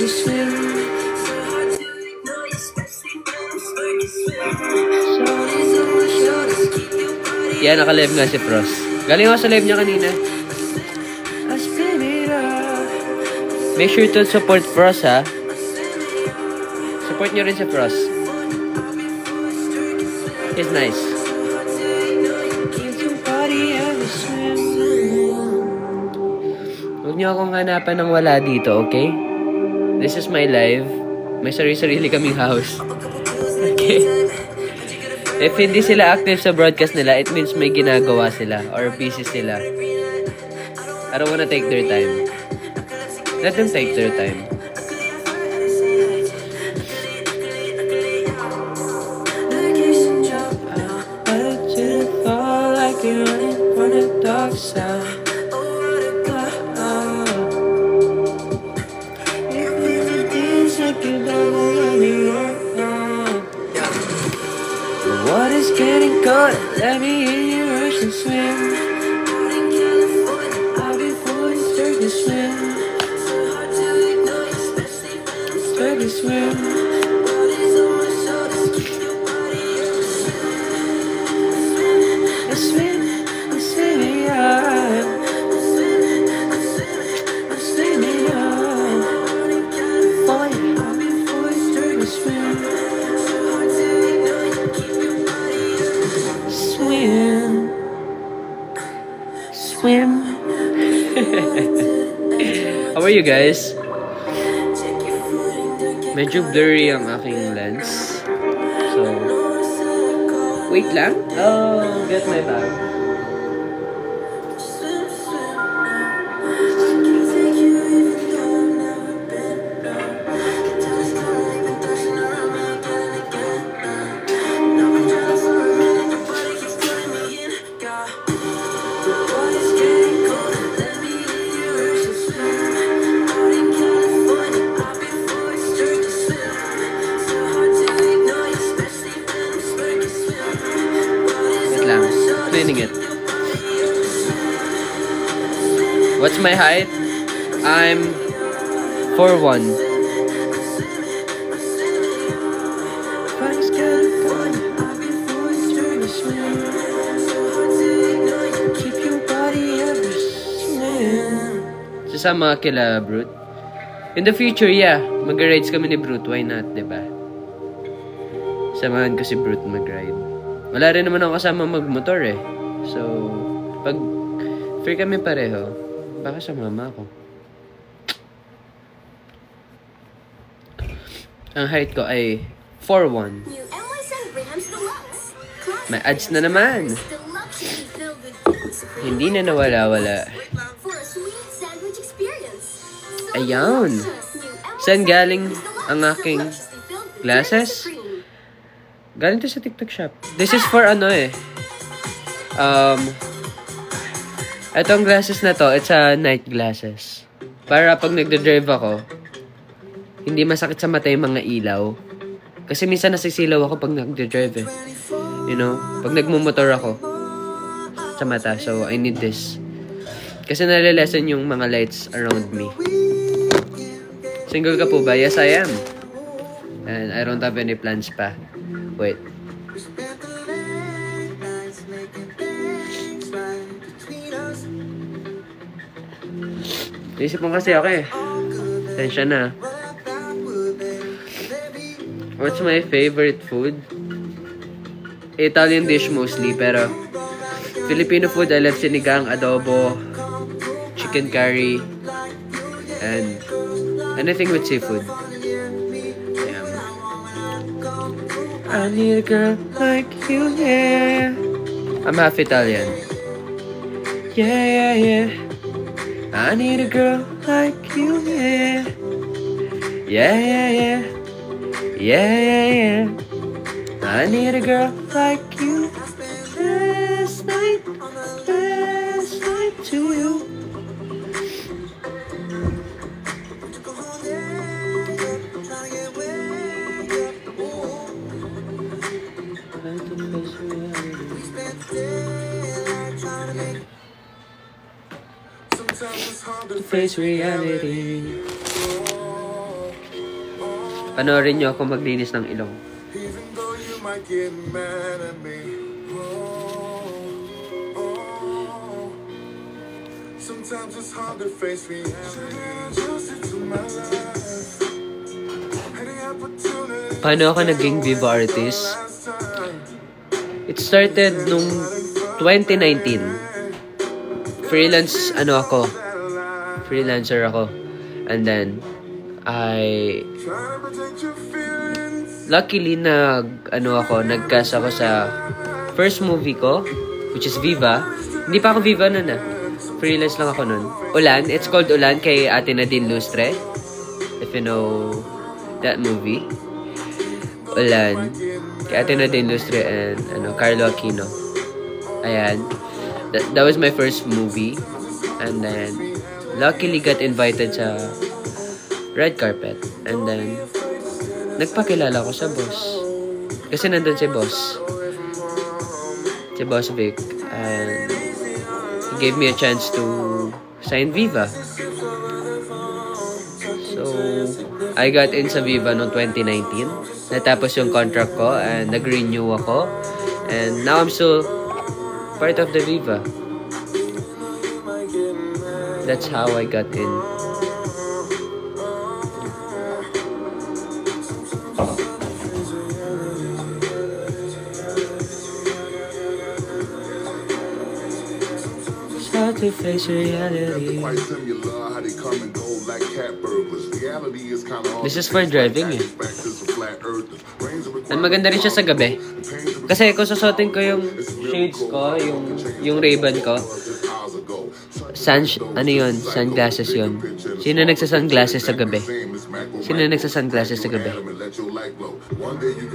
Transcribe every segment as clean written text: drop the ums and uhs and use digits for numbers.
swim. Yan, naka-live nga si Frost. Galing ako sa live niya kanina. Make sure to support Frost, ha? Support nyo rin si Frost. He's nice. Huwag nyo akong hanapan ng wala dito, okay? This is my live. May sarili-sarili kaming house. Okay? If hindi sila active sa broadcast nila, it means may ginagawa sila or busy sila. I don't wanna take their time. Let them take their time. What is getting caught? Let me in your ocean swim. I'll be fully stirred to swim. Stirred to swim. I swim, I'm swimming out. I'm swimming out. Falling, I'll be fully stirred to swim. Swim. How are you guys? Medyo blurry ang aking lens. So, wait lang. Oh, get my bag. It. What's my height? I'm 4'1". Sasama kila Brute. In the future, yeah, mag-rides kami ni Brute. Why not, diba? Samahan ko si Brute mag-ride. Wala rin naman ako kasama mag-motor eh. So, pag free kami pareho, baka sumama ako. Ang height ko ay 4'1". May ads na naman. Hindi na nawala-wala. Ayan. Saan galing ang aking glasses? Galing to sa TikTok shop. This is for ano eh. Itong glasses na to, it's a night glasses. Para pag nagde-drive ako, hindi masakit sa mata yung mga ilaw. Kasi minsan nasisilaw ako pag nagde-drive eh. You know, pag nagmumotor ako sa mata. So, I need this. Kasi nalilesen yung mga lights around me. Single ka po ba? Yes, I am. And I don't have any plans pa. Wait. Naisip mo kasi ako eh. Tensya na. What's my favorite food? Italian dish mostly, pero Filipino food, I love sinigang, adobo, chicken curry, and anything with seafood. Yeah. I need a girl like you, yeah. I'm half Italian. Yeah, yeah, yeah. I need a girl like you, yeah. Yeah, yeah, yeah. Yeah, yeah, yeah. I need a girl like you. Last night to you. To face reality. Panoorin nyo ako maglinis ng ilong. Even though you might get mad at me. Sometimes it's hard to face reality. Paano ako naging Viva artist? It started nung 2019. Freelancer ako. And then, luckily nagcast ako sa first movie ko, which is Viva. Hindi pa ako Viva nun Freelance lang ako nun. Ulan. It's called Ulan kay Ate Nadine Lustre. If you know that movie. Ulan. Kay Ate Nadine Lustre and Carlo Aquino. Ayan. That was my first movie. And then, luckily got invited sa red carpet. And then, nagpakilala ko sa boss. Kasi nandun si boss. Si Boss Vic. And he gave me a chance to sign Viva. So, I got in sa Viva noong 2019. Natapos yung contract ko and nag-renew ako. And now I'm still part of the Viva. That's how I got in. Hard to face reality. This is for driving And maganda rin siya sa gabi. Kasi kung susuotin ko yung shades ko, yung Ray-Ban ko, sunglasses yun. Sino nagsasunglasses sa gabi?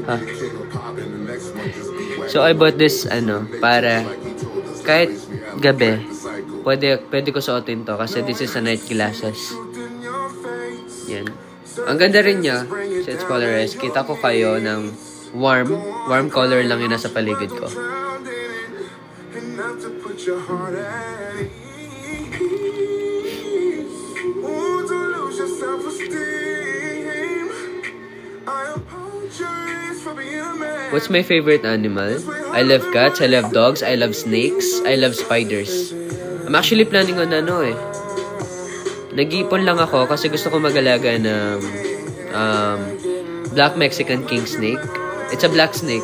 Huh? So I bought this para kahit gabi, pwede ko suotin to kasi this is a night glasses. Yan. Ang ganda rin niya, it's polarized. Kita ko kayo ng warm color lang yung nasa paligid ko. What's my favorite animal? I love cats, I love dogs, I love snakes, I love spiders. I'm actually planning on nag-iipon lang ako kasi gusto ko mag-alaga ng black Mexican king snake. It's a black snake.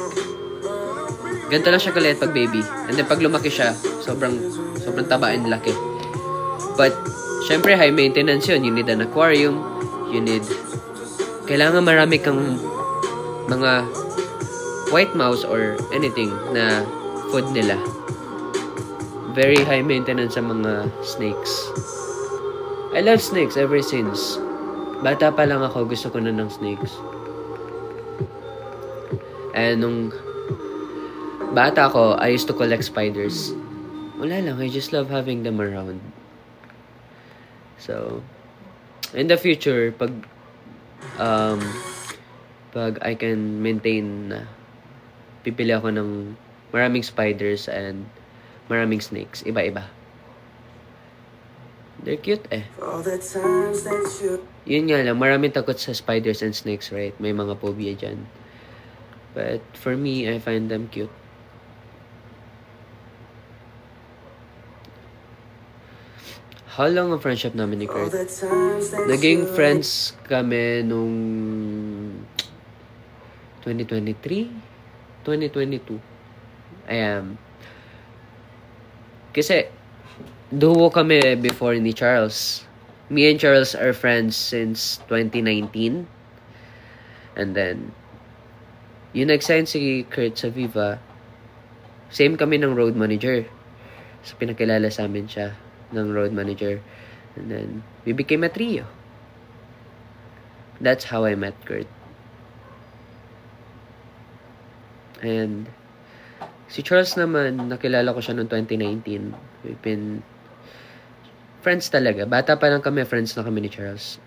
Ganito lang siya kaliit pag baby. And then pag lumaki siya, sobrang taba and laki. But, syempre high maintenance yun. You need an aquarium. Kailangan marami kang mga white mouse or anything na food nila. Very high maintenance sa mga snakes. I love snakes ever since. Bata pa lang ako, gusto ko na ng snakes. And nung bata ako, I used to collect spiders. Wala lang, I just love having them around. So, in the future, pag I can maintain pipili ako ng maraming spiders and maraming snakes. Iba-iba. They're cute Yun nga lang, maraming takot sa spiders and snakes, right? May mga phobia dyan. But for me, I find them cute. How long ang friendship namin ni Kurt? Naging friends kami nung 2023? 2022. Kasi, duo kami before ni Charles. Me and Charles are friends since 2019. And then, yung nag-sign si Kurt sa Viva, same kami ng road manager. So, pinakilala sa amin siya ng road manager. And then, we became a trio. That's how I met Kurt. And, si Charles naman, nakilala ko siya noong 2019. We've been friends talaga. Bata pa lang kami, friends na kami ni Charles.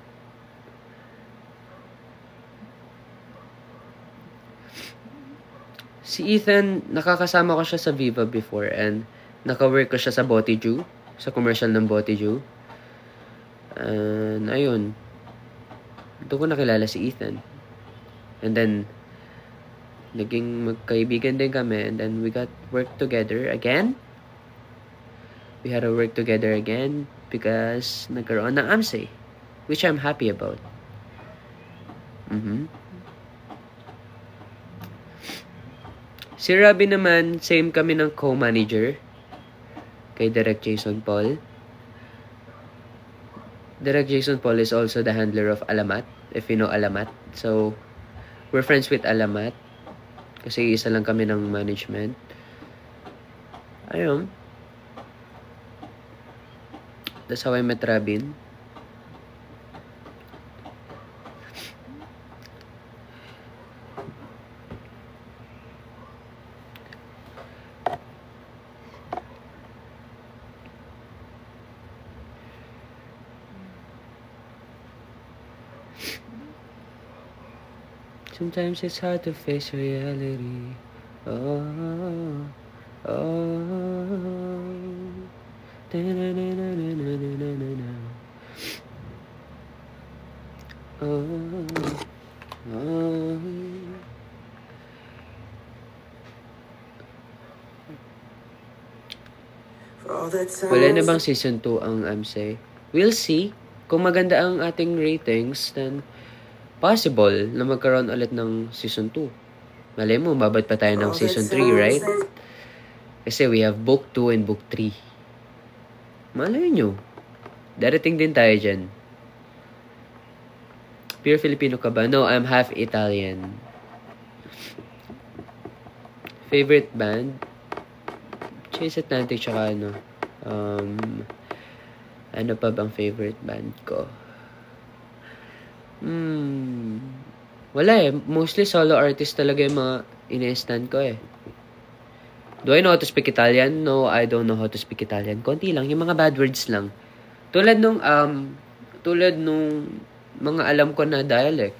Si Ethan, nakakasama ko siya sa Viva before and naka-work ko siya sa Botiju, sa commercial ng Botiju. And ayun, doon ko nakilala si Ethan. And then, naging magkaibigan din kami. And then, we got work together again. We had to work together again because nagkaroon ng AMSE, which I'm happy about. Si Robby naman, same kami ng co-manager kay Direk Jason Paul. Direk Jason Paul is also the handler of Alamat, if you know Alamat. So, we're friends with Alamat kasi isa lang kami ng management. Ayun. That's how I met Robin. Sometimes it's hard to face reality. Oh, oh. Da-na-na-na-na-na-na-na-na. Oh, oh. Wala na bang season 2 ang AMSE? We'll see. Kung maganda ang ating ratings, then possible na magkaroon ulit ng season 2. Malay mo, mabad pa tayo ng season 3, right? Kasi we have book 2 and book 3. Malay nyo. Darating din tayo dyan. Pure Filipino ka ba? No, I'm half Italian. Favorite band? Chase Atlantic tsaka ano. Ano pa bang favorite band ko? Wala eh. Mostly solo artist talaga yung mga ina-stand ko eh. Do I know how to speak Italian? No, I don't know how to speak Italian. Konti lang. Yung mga bad words lang. Tulad nung mga alam ko na dialect.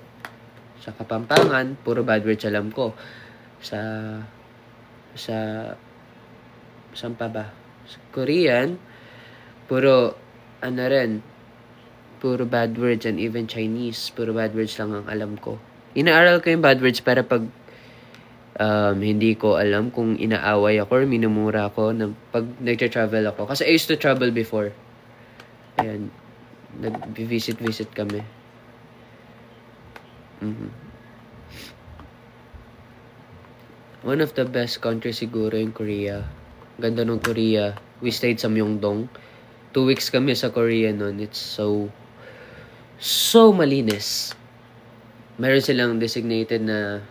Sa Kapampangan, puro bad words alam ko. Saan pa ba? Sa Korean, puro bad words, and even Chinese, puro bad words lang ang alam ko. Inaaral ko yung bad words para pag hindi ko alam kung inaaway ako or minumura ako pag nag-travel ako. Kasi I used to travel before. Ayan. Nag-visit kami. One of the best countries siguro yung Korea. Ganda ng Korea. We stayed sa Myeongdong. 2 weeks kami sa Korea noon. It's so malinis. Meron silang designated na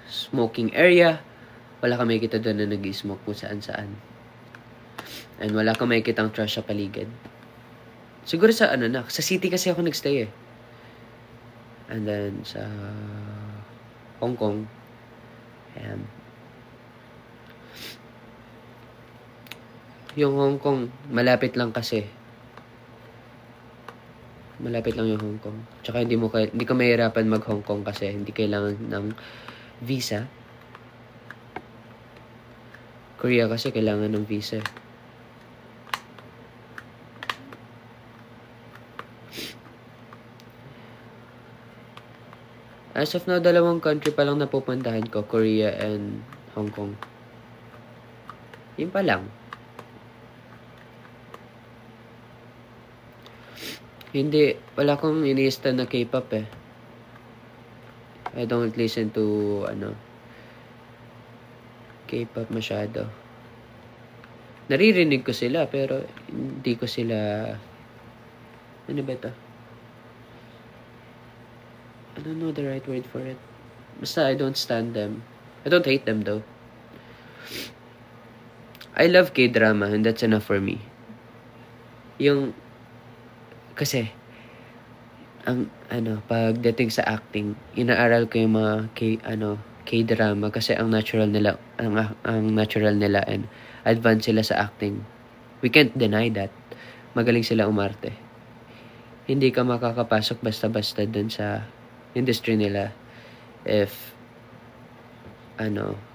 smoking area. Wala kang makikita doon na nag-smoke kung saan-saan. And wala kang makikita ang trash sa paligid. Siguro sa sa city kasi ako nagstay eh. And then sa Hong Kong. Ayan. Yung Hong Kong, malapit lang kasi. Malapit lang yung Hong Kong. Tsaka hindi ka mahirapan mag-Hong Kong kasi hindi kailangan ng visa. Korea kasi kailangan ng visa. As of now, 2 country pa lang napupuntahan ko. Korea and Hong Kong. Yun pa lang. Wala akong ini-stan na K-pop eh. I don't listen to, K-pop masyado. Naririnig ko sila, pero hindi ko sila, ano ba ito? I don't know the right word for it. Basta I don't stand them. I don't hate them though. I love K-drama and that's enough for me. Kasi, pagdating sa acting, inaaral ko yung mga K-drama kasi ang natural nila and advanced sila sa acting. We can't deny that. Magaling sila umarte. Hindi ka makakapasok basta-basta dun sa industry nila if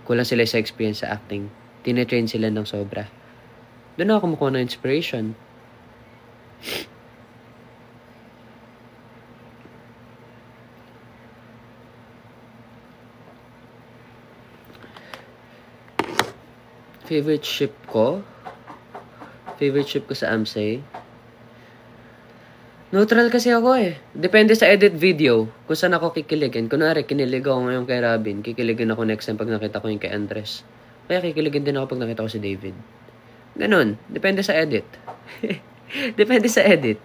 kulang sila sa experience sa acting. Tinetrain sila ng sobra. Doon ako kumukuha ng inspiration. Favorite ship ko? Favorite ship ko sa Amsay? Neutral kasi ako eh. Depende sa edit video kung saan ako kikiligin. Kunwari, kinilig ako ngayon kay Robin. Kikiligin ako next time pag nakita ko yung kay Andres. Kaya kikiligin din ako pag nakita ko si David. Ganon. Depende sa edit. Depende sa edit.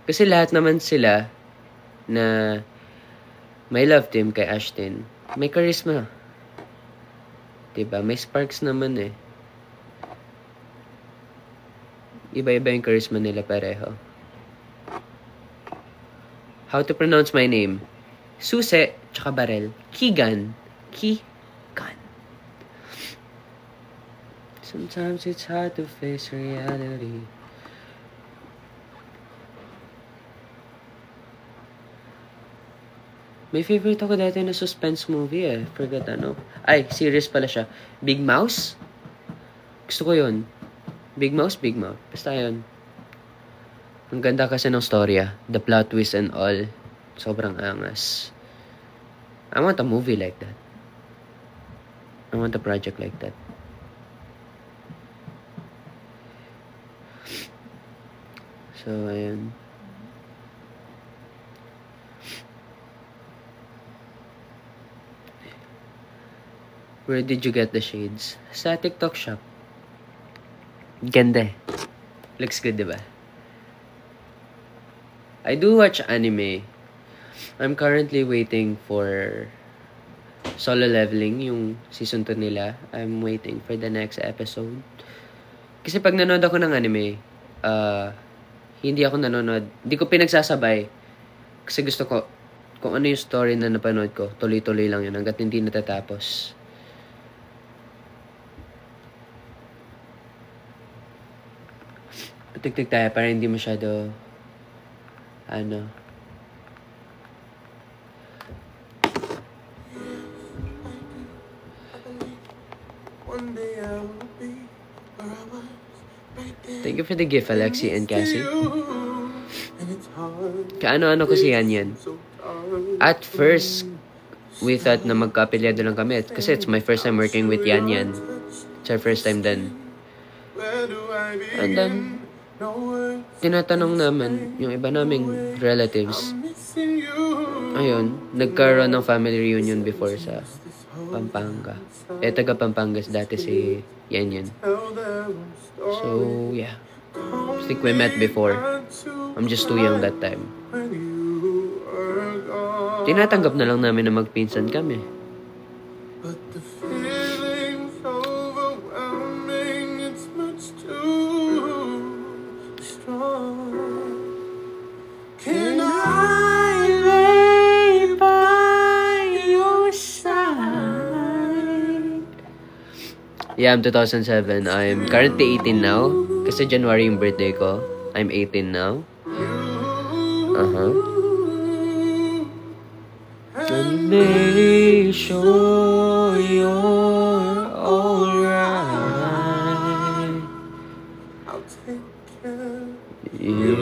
Kasi lahat naman sila na may love team kay Ashton, may charisma. Diba? May sparks naman eh. Iba-iba yung charisma nila pareho. How to pronounce my name? Suse, tsaka Barel. Keegan. Keegan. Sometimes it's hard to face reality. May favorite ako dati na suspense movie eh. Forgot ano. Ay, series pala siya. Big Mouse? Gusto ko yun. Big Mouse, Big Mouth. Basta yun. Ang ganda kasi ng storya. The plot twist and all. Sobrang angas. I want a movie like that. I want a project like that. So, ayun. Where did you get the shades? Sa TikTok shop. Ganda. Looks good, diba? I do watch anime. I'm currently waiting for Solo Leveling, yung season 2 nila. I'm waiting for the next episode. Kasi pag nanood ako ng anime, hindi ako nanonood. Hindi ko pinagsasabay. Kasi gusto ko, kung ano yung story na napanood ko, tuloy-tuloy lang yun hanggat hindi natatapos. Tig-tig tayo para hindi masyado ano. Thank you for the gift, Alexi and Cassie. Kaano-ano ko si Yan. At first, we thought na magka-apelyado lang kami. Kasi it's my first time working with Yan. It's our first time then. And then, tinatanong naman yung iba naming relatives. Ayun, nagkaroon ng family reunion before sa Pampanga. Taga Pampangas dati si Yan. So, yeah. I think we met before. I'm just too young that time. Tinatanggap na lang namin na magpinsan kami. Yeah, I'm 2007. I'm currently 18 now. Kasi January yung birthday ko. I'm 18 now. And make sure you're alright. I'll take care of you.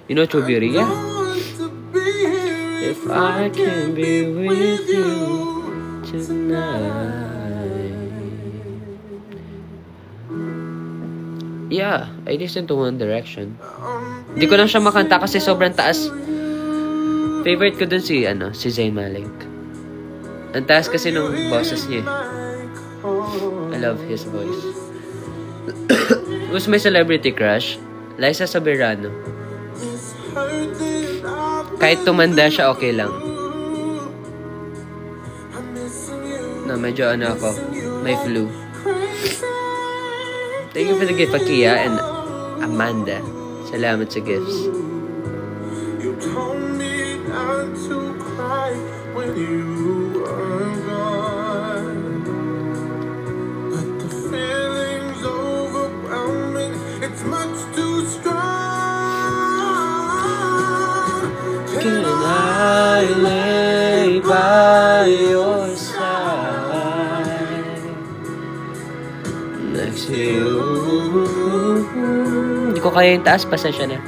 You know Chubiria? If I can be with you tonight. Yeah, I listen to One Direction. Hindi ko lang siya makanta kasi sobrang taas. Favorite ko dun si Zayn Malik. Ang taas kasi nung boses niya. I love his voice. Who's my celebrity crush? Liza Soberano. Kahit tumanda siya, okay lang. Na medyo ako, may flu. Thank you for the gift, Akia and Amanda. Salamat sa gifts. You told me not to cry when you were gone. But the feeling's overwhelming. It's much too strong. Can I lay by your side next to you? hindi ko kaya yung taas, pasensya na.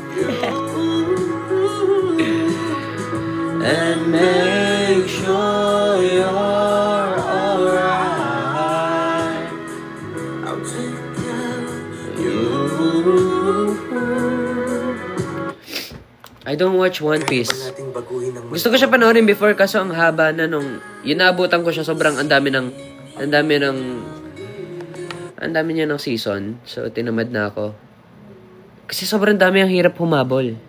And make sure you're alright. I'll take care of you. I don't watch One Piece. Gusto ko siya panoorin before kaso ang haba na nung inaabutan ko siya, sobrang ang dami niya ng season. So tinamad na ako. Kasi sobrang dami, ang hirap humabol.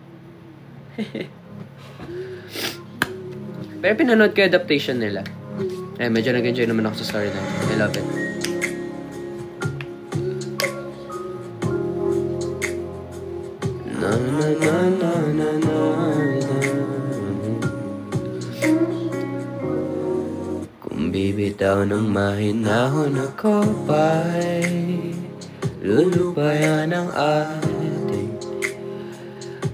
Pero pinanood ko yung adaptation nila. Medyo nag-enjoy naman ako sa story na. I love it. Na na na na na na. Kung bibitaw ng mahinahon ako pa'y lulubayan ang ating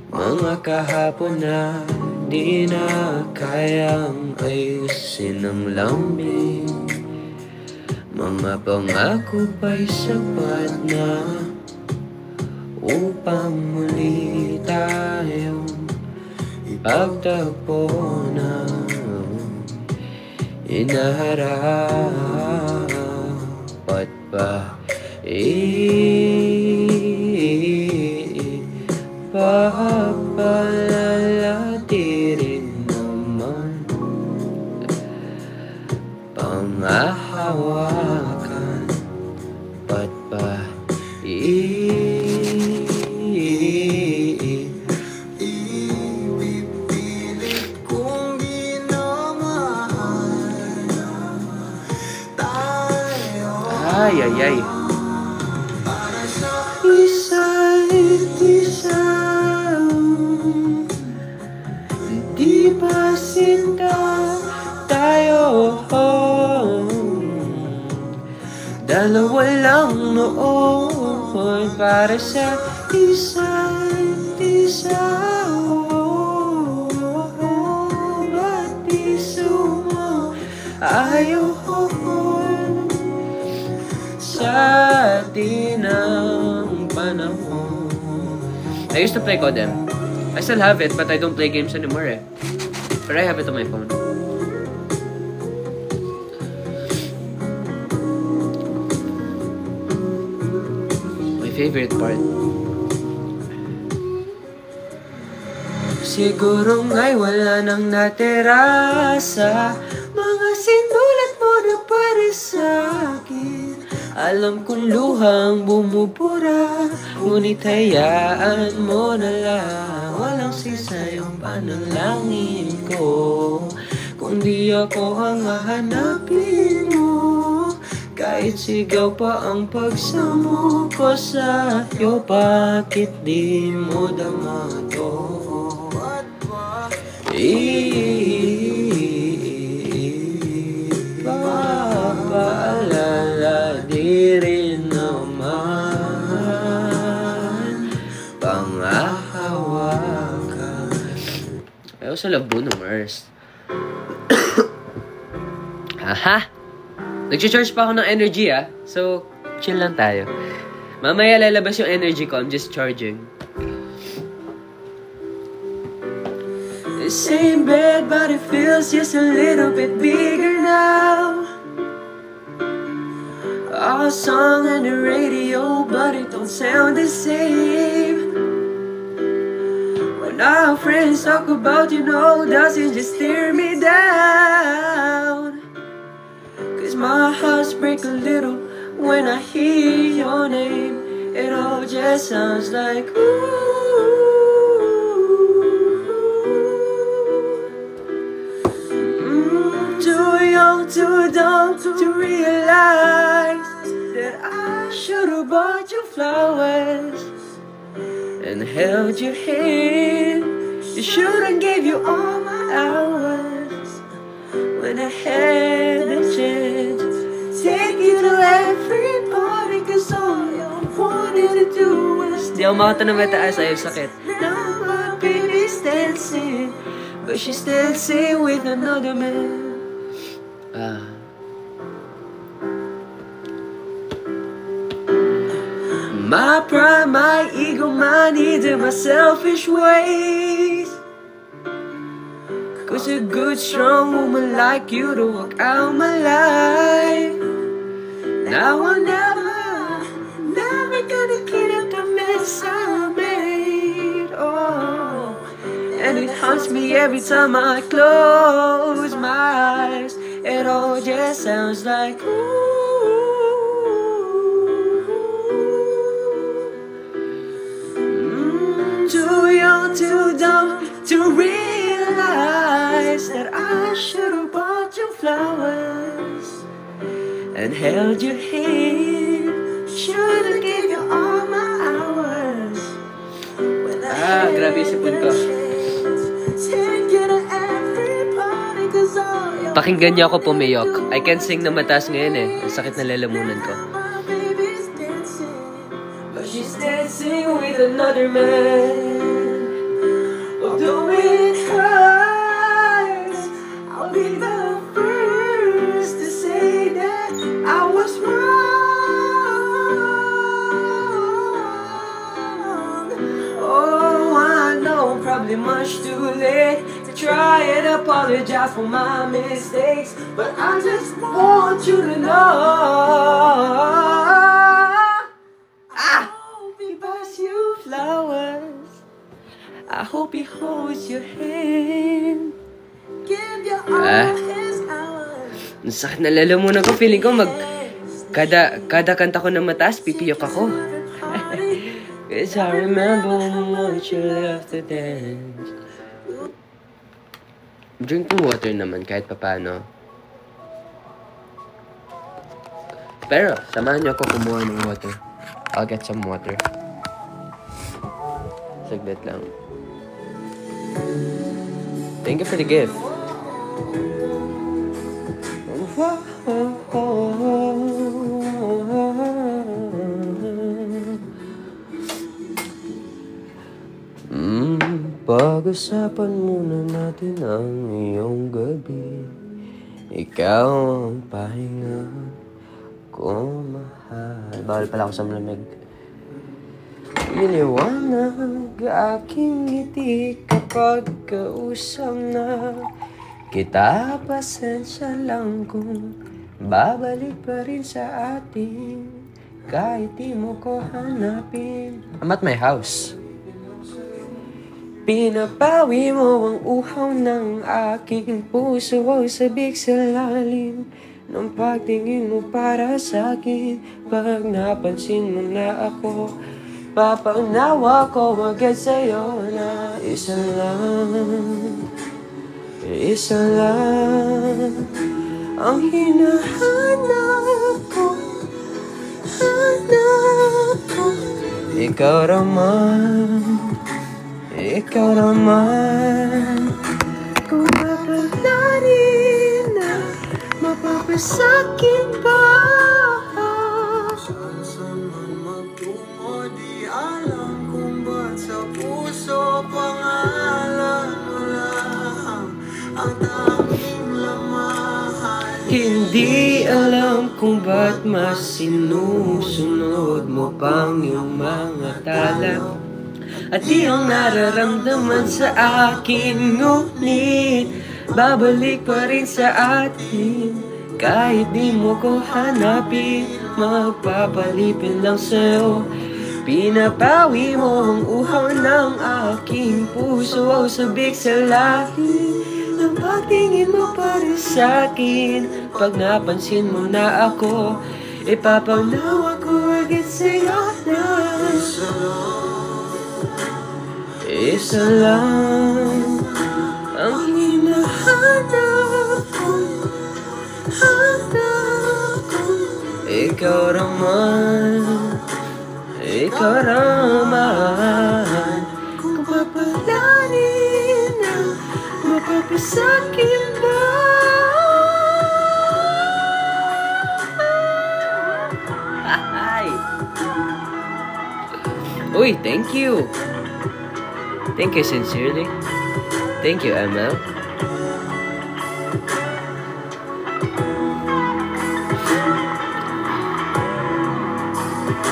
mga kahapon na di na kayang ayusin ang lambing. Mga pangako pa'y sapat na upang muli tayong ipagtagpo na inaharapat pa papalalati rin naman pangahawakan pat pa ipipilit kong ginamahal tayo. Ay. Para sa isa't isa, di ba sinta tayo? Dalawa lang noon para sa isa't isa. Ba't di sumaayon sa atin ang panahon? I used to play Codem. I still have it, but I don't play games anymore eh. But I have it on my phone. My favorite part. Siguro nga'y wala nang natira sa mga sinulat mo na para sa akin. Alam kong luhang bumubura, ngunit hayaan mo na lang. Walang sisa yung panalangin ko. Kung di ako ang hahanapin mo, kahit sigaw pa ang pagsamo ko sa'yo, bakit di mo dama to? Papaalala di rin naman pangahawakan. I also love Bruno Mars. Aha! Nag-charge pa ako ng energy so chill lang tayo. Mamaya lalabas yung energy ko, I'm just charging. The same bed, but it feels just a little bit bigger now. Our song on the radio, but it don't sound the same. When our friends talk about you, does it just tear me down? Cause my heart breaks a little when I hear your name. It all just sounds like ooh. Too young, too dumb to realize that I should've bought you flowers and held your hand. You should've gave you all my hours when I had a chance. Take you to every party, cause all you wanted to do was di ako makata na mataas, ayaw sakit. Now my baby's dancing, but she's dancing with another man. My pride, my ego, my needs and my selfish ways. Cause a good strong woman like you to walk out my life. Now I'm never gonna clean up the mess I made. Oh, and it haunts me every time I close my eyes. It all just sounds like too young, too dumb to realize that I should have bought you flowers and held your hand. Should have gave you all my hours. Grabe sipon ko. Pakinggan niyo ako pumiyok. I can't sing na mataas ngayon eh. Ang sakit na lalamunan ko. But she's dancing with another man. Although it hurts, I'll be the first to say that I was wrong. Oh, I know, probably much too late to try and apologize for my mistakes, but I just want you to know. Flowers, I hope he holds your hand. Give your all his hours. Ang sakit na lalamunan ko. Feeling ko kada kanta ko ng mataas, pipiyok ako. Cause I remember what you left to dance. Drinking water naman kahit papano. Pero, samahan niyo ako kumuha ng water. I'll get some water. Saglit lang. Thank you for the gift. Pag-usapan muna natin ang iyong gabi. Ikaw ang pahinga ko, mahal. Bawal pala ako sa malamig. Iniwanag aking ngiti kapag kausap na kita. Pasensya lang kung babalik pa rin sa atin kahit di mo ko hanapin. I'm at my house. Pinapawi mo ang uhaw ng aking puso, sabik sa lalim ng pagtingin mo para sa akin. Pag napansin mo na ako, papaunawa ko agad sa'yo na isa lang ang hinahanap ko, ikaw naman, kung papalarin na mapapasakit ba. Hindi alam kung ba't mas sinusunod mo pang iyong mga tala at iyong nararamdaman sa akin. Ngunit babalik pa rin sa atin kahit di mo ko hanapin. Magpapalipin lang sa'yo, pinapawi mo ang uhaw ng aking puso, sabik sa lahi ng pagtingin mo pa rin sa'kin. Pag napansin mo na ako, ipapaunawa ko agad sa'yo na isa lang ang hinahanap ko, ikaw naman, kung papalanin na mapapasakin ba. Uy, thank you. Thank you sincerely. Thank you, ML.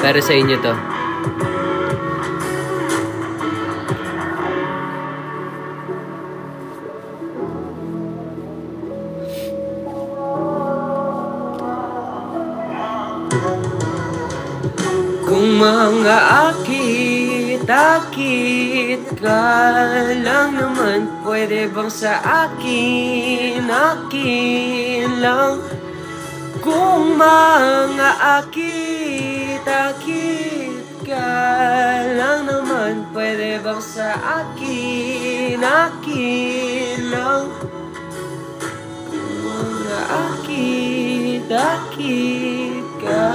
Para sa inyo to. mga akit-akit ka lang naman, pwede bang sa akin lang? Kung mga akit-akit ka lang naman, pwede bang sa akin lang? Mga akit-akit ka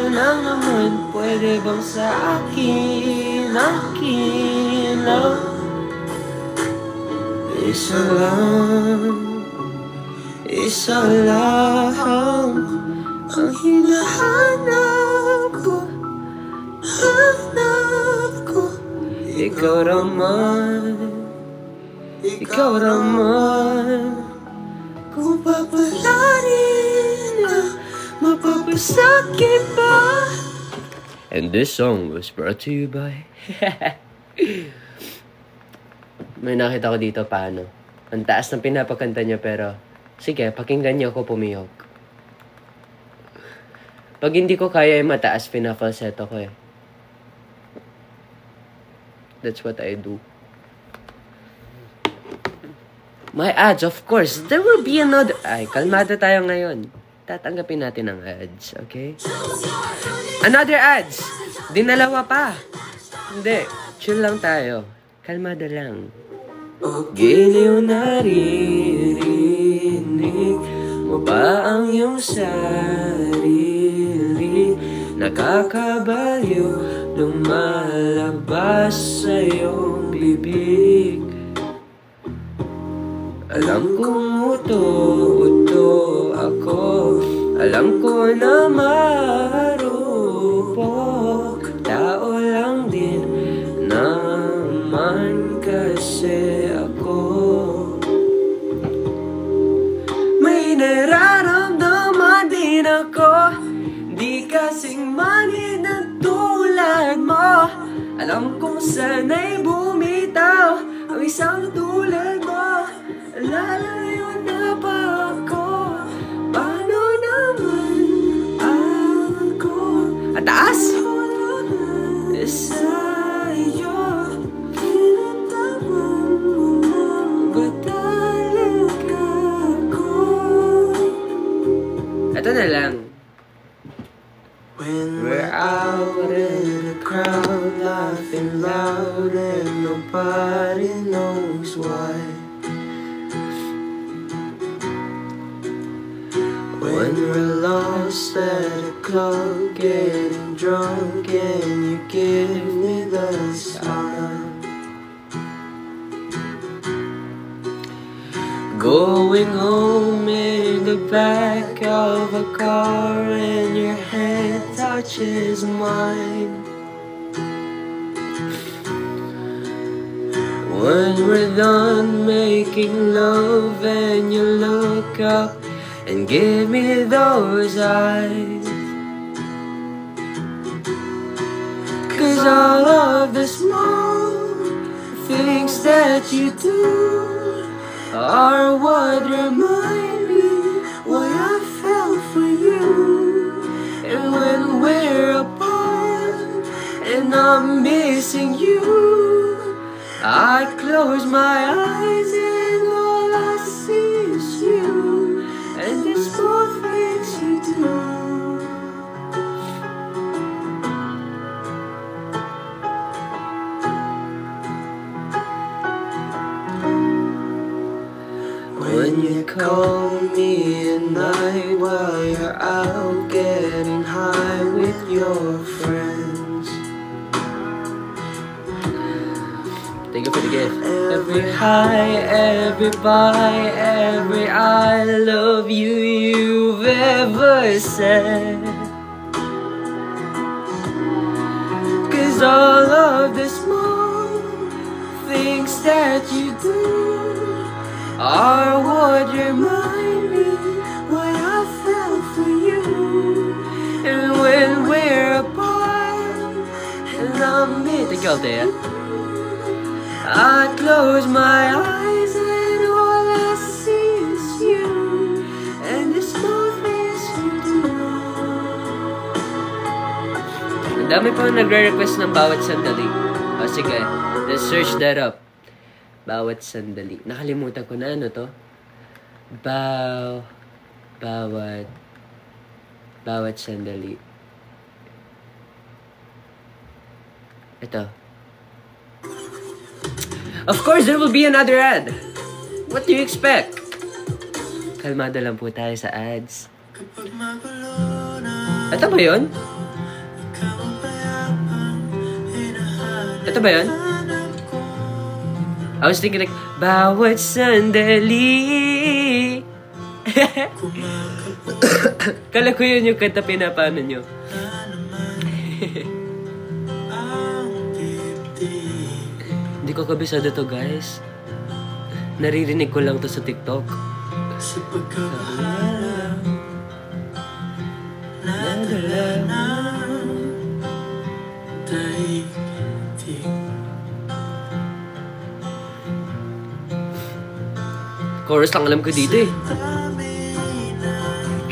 lang naman, pwede bang sa akin lang? Isa lang ang hinahanap ko, ikaw naman, kung papalarin na mapapasakit ba? And this song was brought to you by may nakita ko dito paano. Ang taas ng pinapakanta niya pero sige, pakinggan niyo ako pumiyok. Pag hindi ko kaya mataas, pinafalsetto ko eh. That's what I do. My ads, of course. There will be another... Ay, kalmado tayo ngayon. Tatanggapin natin ang ads, okay? Another ads! Dinalawa pa. Hindi, chill lang tayo. Kalmado lang. Giliw naririnig mo ba ang iyong sarili? Nakakabaliw, lumalabas sa iyong bibig. Alam kong uto ako, alam ko na marupok. Tao lang din naman kasi ako. May nararamdaman din ako, di kasing manid na tulad mo. Alam kong sana'y bumitaw ang isang tulad mo. Lalayo na ba ako? Paano naman ako? At taas! Sa'yo, tinatawan mo ba talaga ako? Ito na lang. When we're out in the crowd, laughing loud and nobody knows why. When we're lost at a club, getting drunk and you give me the sign. Going home in the back of a car and your hand touches mine. When we're done making love and you look up and give me those eyes, 'cause all of the small things that you do are what remind me why I fell for you. And when we're apart and I'm missing you, I close my eyes and all I see is you. And the small things you do. When you call me at night while you're out getting high with your friends. Thank you for the gift. Every high, every bye, every I love you you've ever said. 'Cause all of the small things that you do are what remind me why I fell for you. And when we're apart and I'm missing you, I close my eyes and all I see is you. And the small things you do. Dami pa nagre-request ng bawat sandali. O sige, let's search that up. Bawat sandali. Nakalimutan ko na ano to. Bawat sandali. Ito. Of course, there will be another ad. What do you expect? Kalmado lang po tayo sa ads. Ito ba yun? Ito ba yun? I was thinking like, bawat sandali. Kala ko yun yung kanta pinapano nyo. Hindi ko kabisado to, guys. Naririnig ko lang to sa TikTok. Chorus lang alam ko dito eh.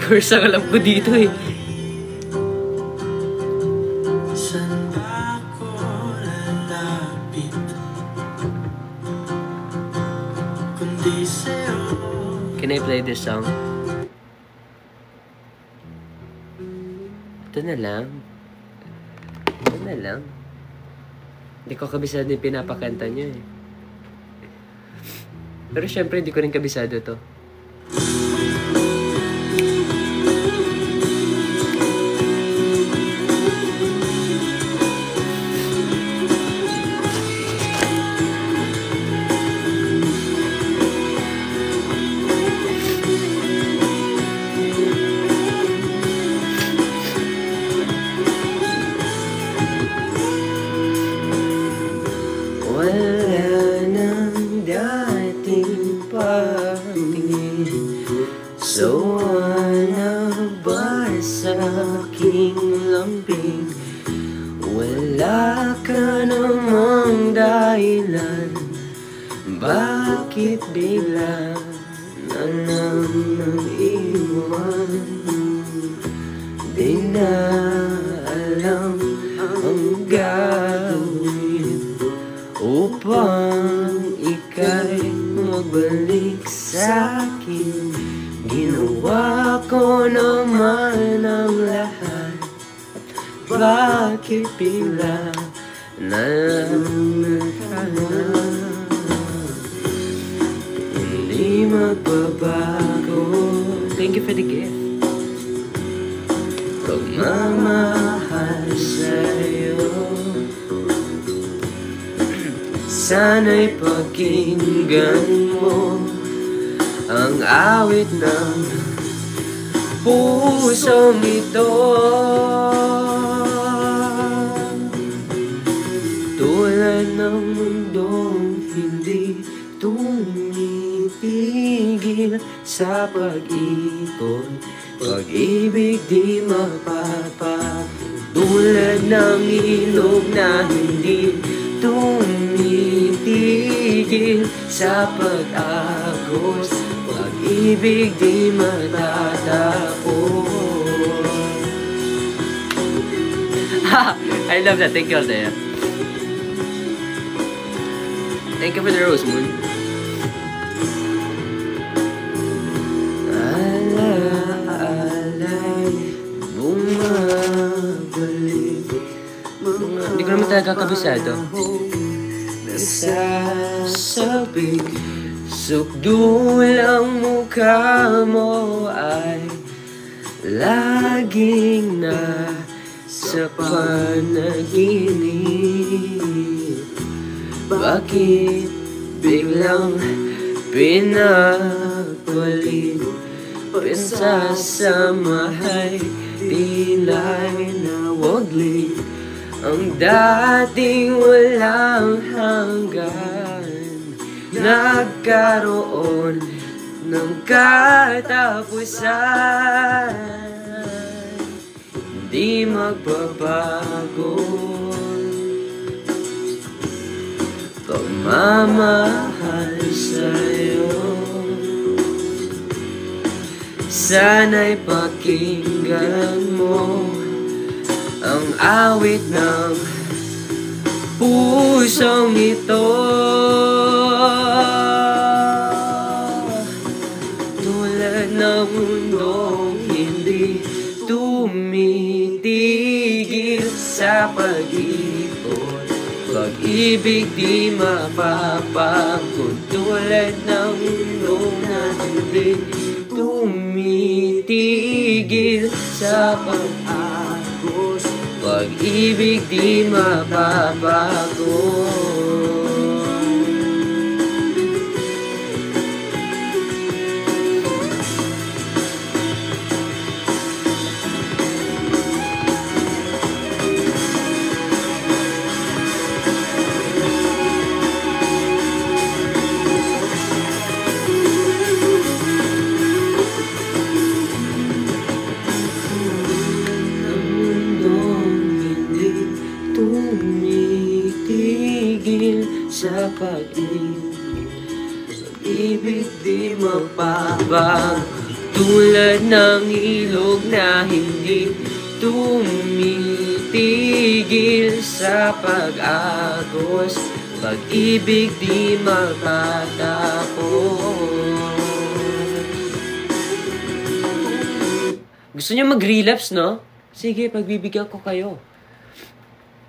Chorus lang alam ko dito eh. Can I play this song? Ito na lang. Hindi ko kabisado yung pinapakanta nyo eh. Pero syempre, hindi ko rin kabisado to. Wala ka namang dahilan, bakit bigla na nang iwan? Di na alam ang gawin upang ika'y magbalik sa'kin. Ginawa ko naman ang lahat, bakit bigla na hindi magbabago? Thank you for the gift. Pagmamahal sa'yo, sana'y pakinggan mo ang awit ng pusong ito. Tulad ng mundong hindi tumitigil sa pag-ikot, pag-ibig di mapapatulad ng ilog na hindi tumitigil sa pag-agos, pag-ibig di matatapos. I love that. Thank you, Aldea. Thank you for the rose, Moon. Alay, bumabalik. Hindi ko naman talaga kabisado. Nasasabik, sukdulang mukha mo ay laging nasa panaginip. Bakit biglang pinagpalit? Pinsasamahay, tila'y nawaglit. Ang dating walang hanggan, nagkaroon ng katapusan. Hindi magbabago pagmamahal sa'yo, sana'y pakinggan mo ang awit ng pusong ito. Tulad ng mundong hindi tumitigil sa pag-ikot, pag-ibig di mapapagod. Tulad ng mundong na hindi tumitigil sa pag-agos, pag-ibig di mapapagod. Tumitigil sa pag-ibig di mapapag, tulad ng ilog na hindi tumitigil sa pag-agos, pag-ibig di magtatapos. Gusto niyo mag-relapse, no? Sige, pagbibigyan ko kayo.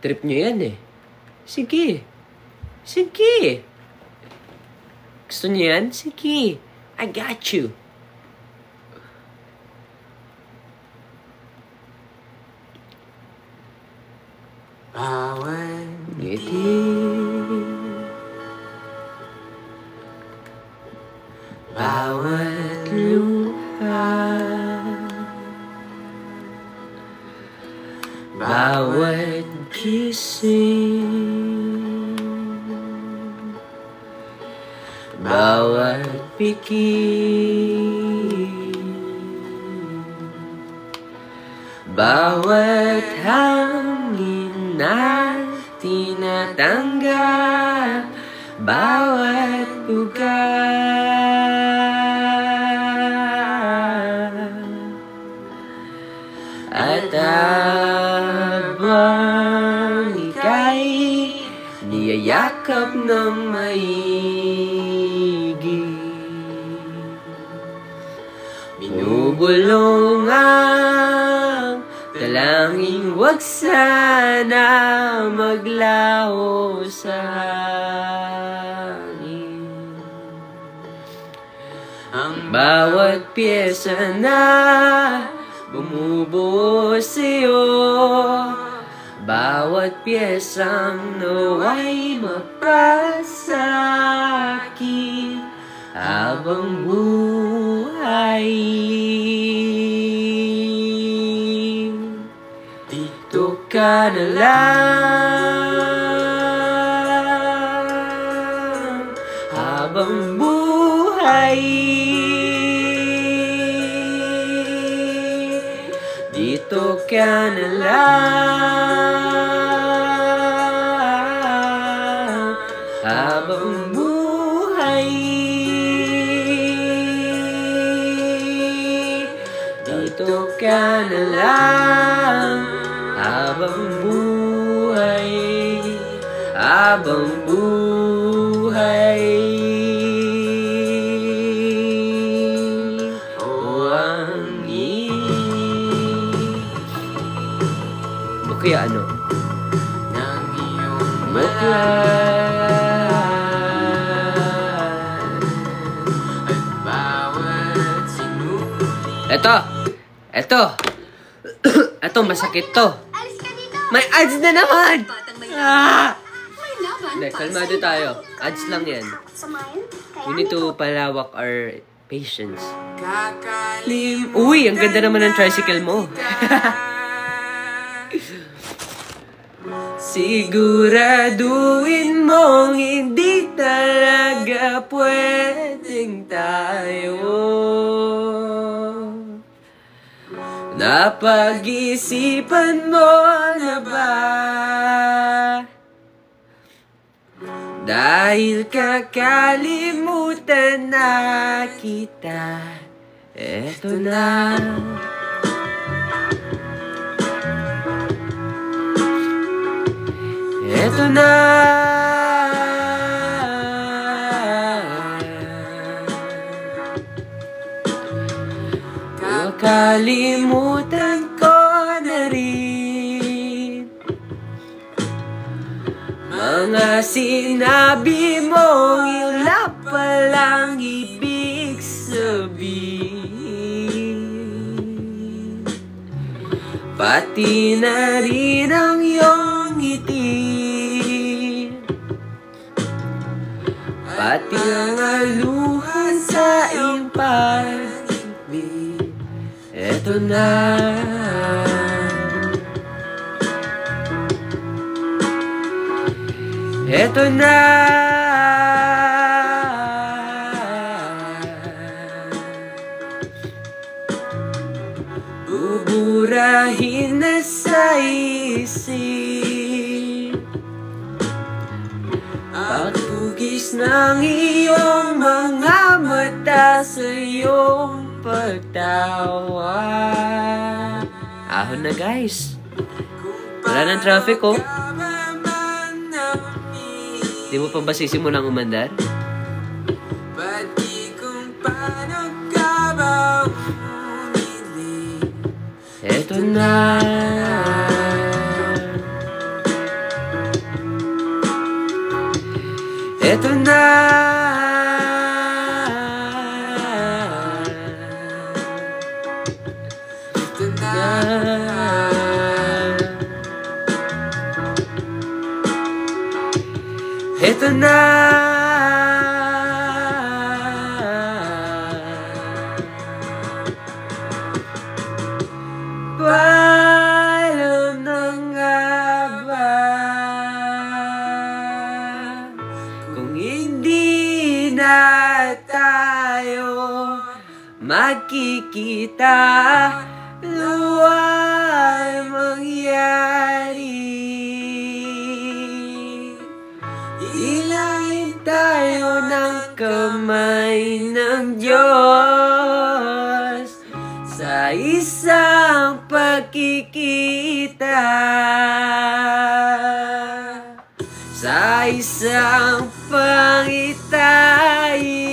Trip nyo yan eh. Sige. Sige. Gusto nyo yan? Sige. I got you. Bawat ngiti, bawat luha, bawat gising, bawat piking, bawat hangin na tinatanggap, bawat ugat, at habang ika'y niyayakap ng maigi, binubulong ang dalangin, wag sana maglaho sa hangin. Ang bawat pyesa na bumubuo sa'yo, bawat pyesang naway mapasakit habang buhay. Dito ka na lang habang buhay. Dito ka na lang habang buhay. Dito ka na lang habang buhay. Habang buhay. Kaya ano? Nang iyong mukhaan at bawat sinuli. Eto, masakit to. Alis ka dito! May ads na naman! Ah! May laban Hindi, kalmado tayo. Ads lang yan. Samayin? Kaya We need to palawak our patience. Uy, ang ganda naman ng tricycle mo. Siguraduhin mong hindi talaga pwedeng tayo. Napag-isipan mo na ba? Dahil kakalimutan na kita. Eto na. Eto na. Kalimutan ko na rin mga sinabi mong wala palang ibig sabihin. Pati na rin ang iyong ngiti, pati ang aluhan sa iyong pag-ibig. Eto na. Eto na. Buburahin na sa isip pagtugis ng iyong mga mata sa iyong pagtawa. Ahon na guys. Wala ng traffic oh. Di mo pa ba sisimulang umandar? Eto na. Eto na. Eto na. Eto na. Paano na nga ba kung hindi na tayo magkikita? Luwa'y mangyari. Ilangin tayo ng kamay ng Diyos sa isang pagkikita, sa isang pangitain.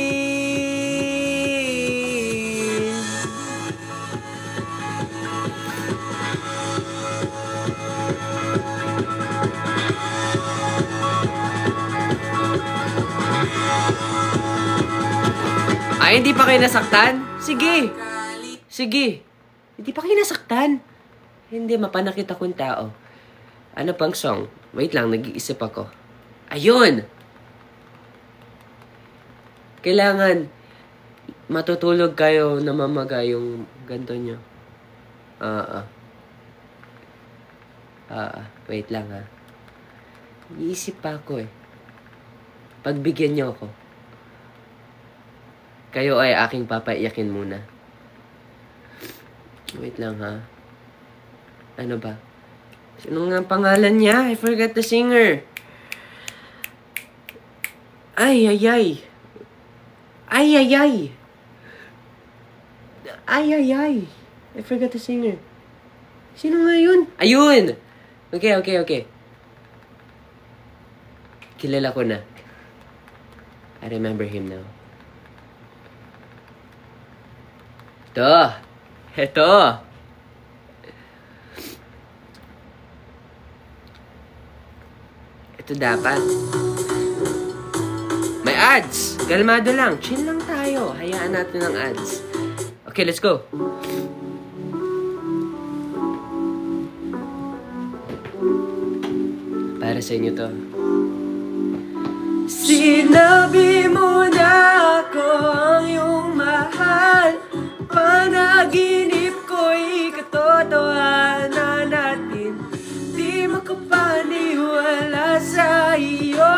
Ay, hindi pa kayo nasaktan? Sige. Sige. Hindi pa kayo nasaktan? Hindi, mapanakit akong tao. Ano pang song? Wait lang, nag-iisip ako. Ayun! Kailangan matutulog kayo na mamaga yung ganto nyo. Wait lang ha. Iisip pa ako eh. Pagbigyan nyo ako. Kayo ay aking papaiyakin muna. Wait lang ha. Ano ba? Sino nga ang pangalan niya? I forgot the singer. Ay, ay, ay. Ay, ay, ay. Ay, ay, ay. I forgot the singer. Sino nga yun? Ayun! Okay, okay, okay. Kilala ko na. I remember him now. Ito. Ito. Ito dapat. May ads. Kalmado lang. Chill lang tayo. Hayaan natin ang ads. Okay, let's go. Para sa inyo to. Sinabi mo na ako ang iyong mahal. Panaginip ko'y katotohanan natin. Di makapaniwala sa iyo.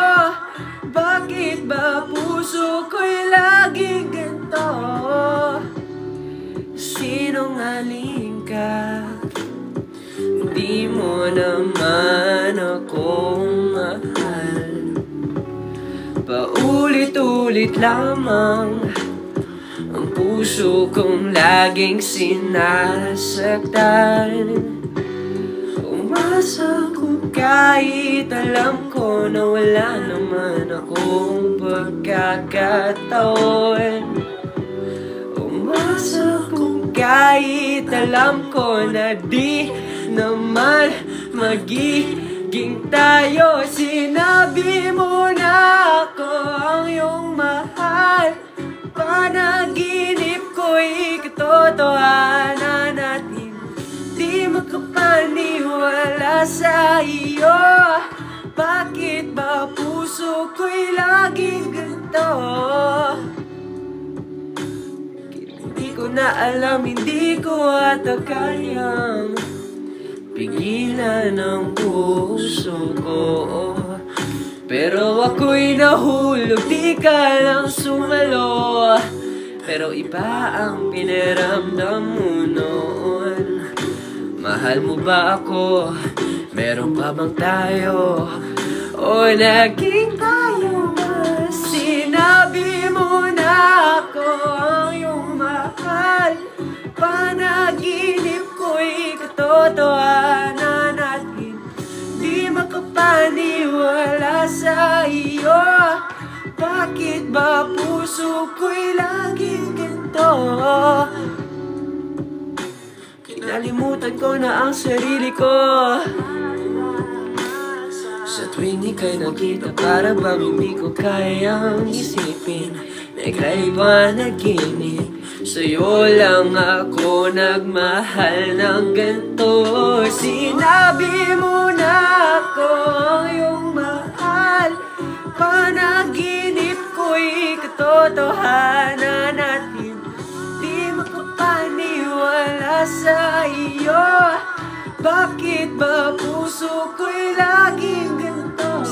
Bakit ba puso ko'y laging ganito? Sinungaling ka. Di mo naman akong mahal. Paulit-ulit lamang ang puso kong laging sinasaktan. Umasa ko kahit alam ko na wala naman akong pagkakataon. Umasa kung kahit alam ko na di naman magiging tayo. Sinabi mo na ako ang iyong mahal. Panaginip ko'y katotohanan at hindi makapaniwala sa iyo. Bakit ba puso ko'y laging ganito? Hindi ko na alam, hindi ko ata kayang pigilan ang puso ko. Pero ako'y nahulog, di ka lang sumalo. Pero iba ang pinaramdam mo noon. Mahal mo ba ako? Meron pa bang tayo? O naging tayo ba? Sinabi mo na ako ang iyong mahal. Panaginip ko'y katotohanan at hindi makapaniwala sa iyo. Bakit ba puso ko'y laging ganito? Kinalimutan ko na ang sarili ko. Sa tuwing ika'y nakita, para bang hindi ko kayang isipin na ika'y panaginip. Sa'yo lang ako nagmahal ng ganito. Sinabi mo na ako ang iyong mahal. Panaginip ko'y katotohanan at hindi makapaniwala sa iyo. Bakit ba puso ko'y laging ganito?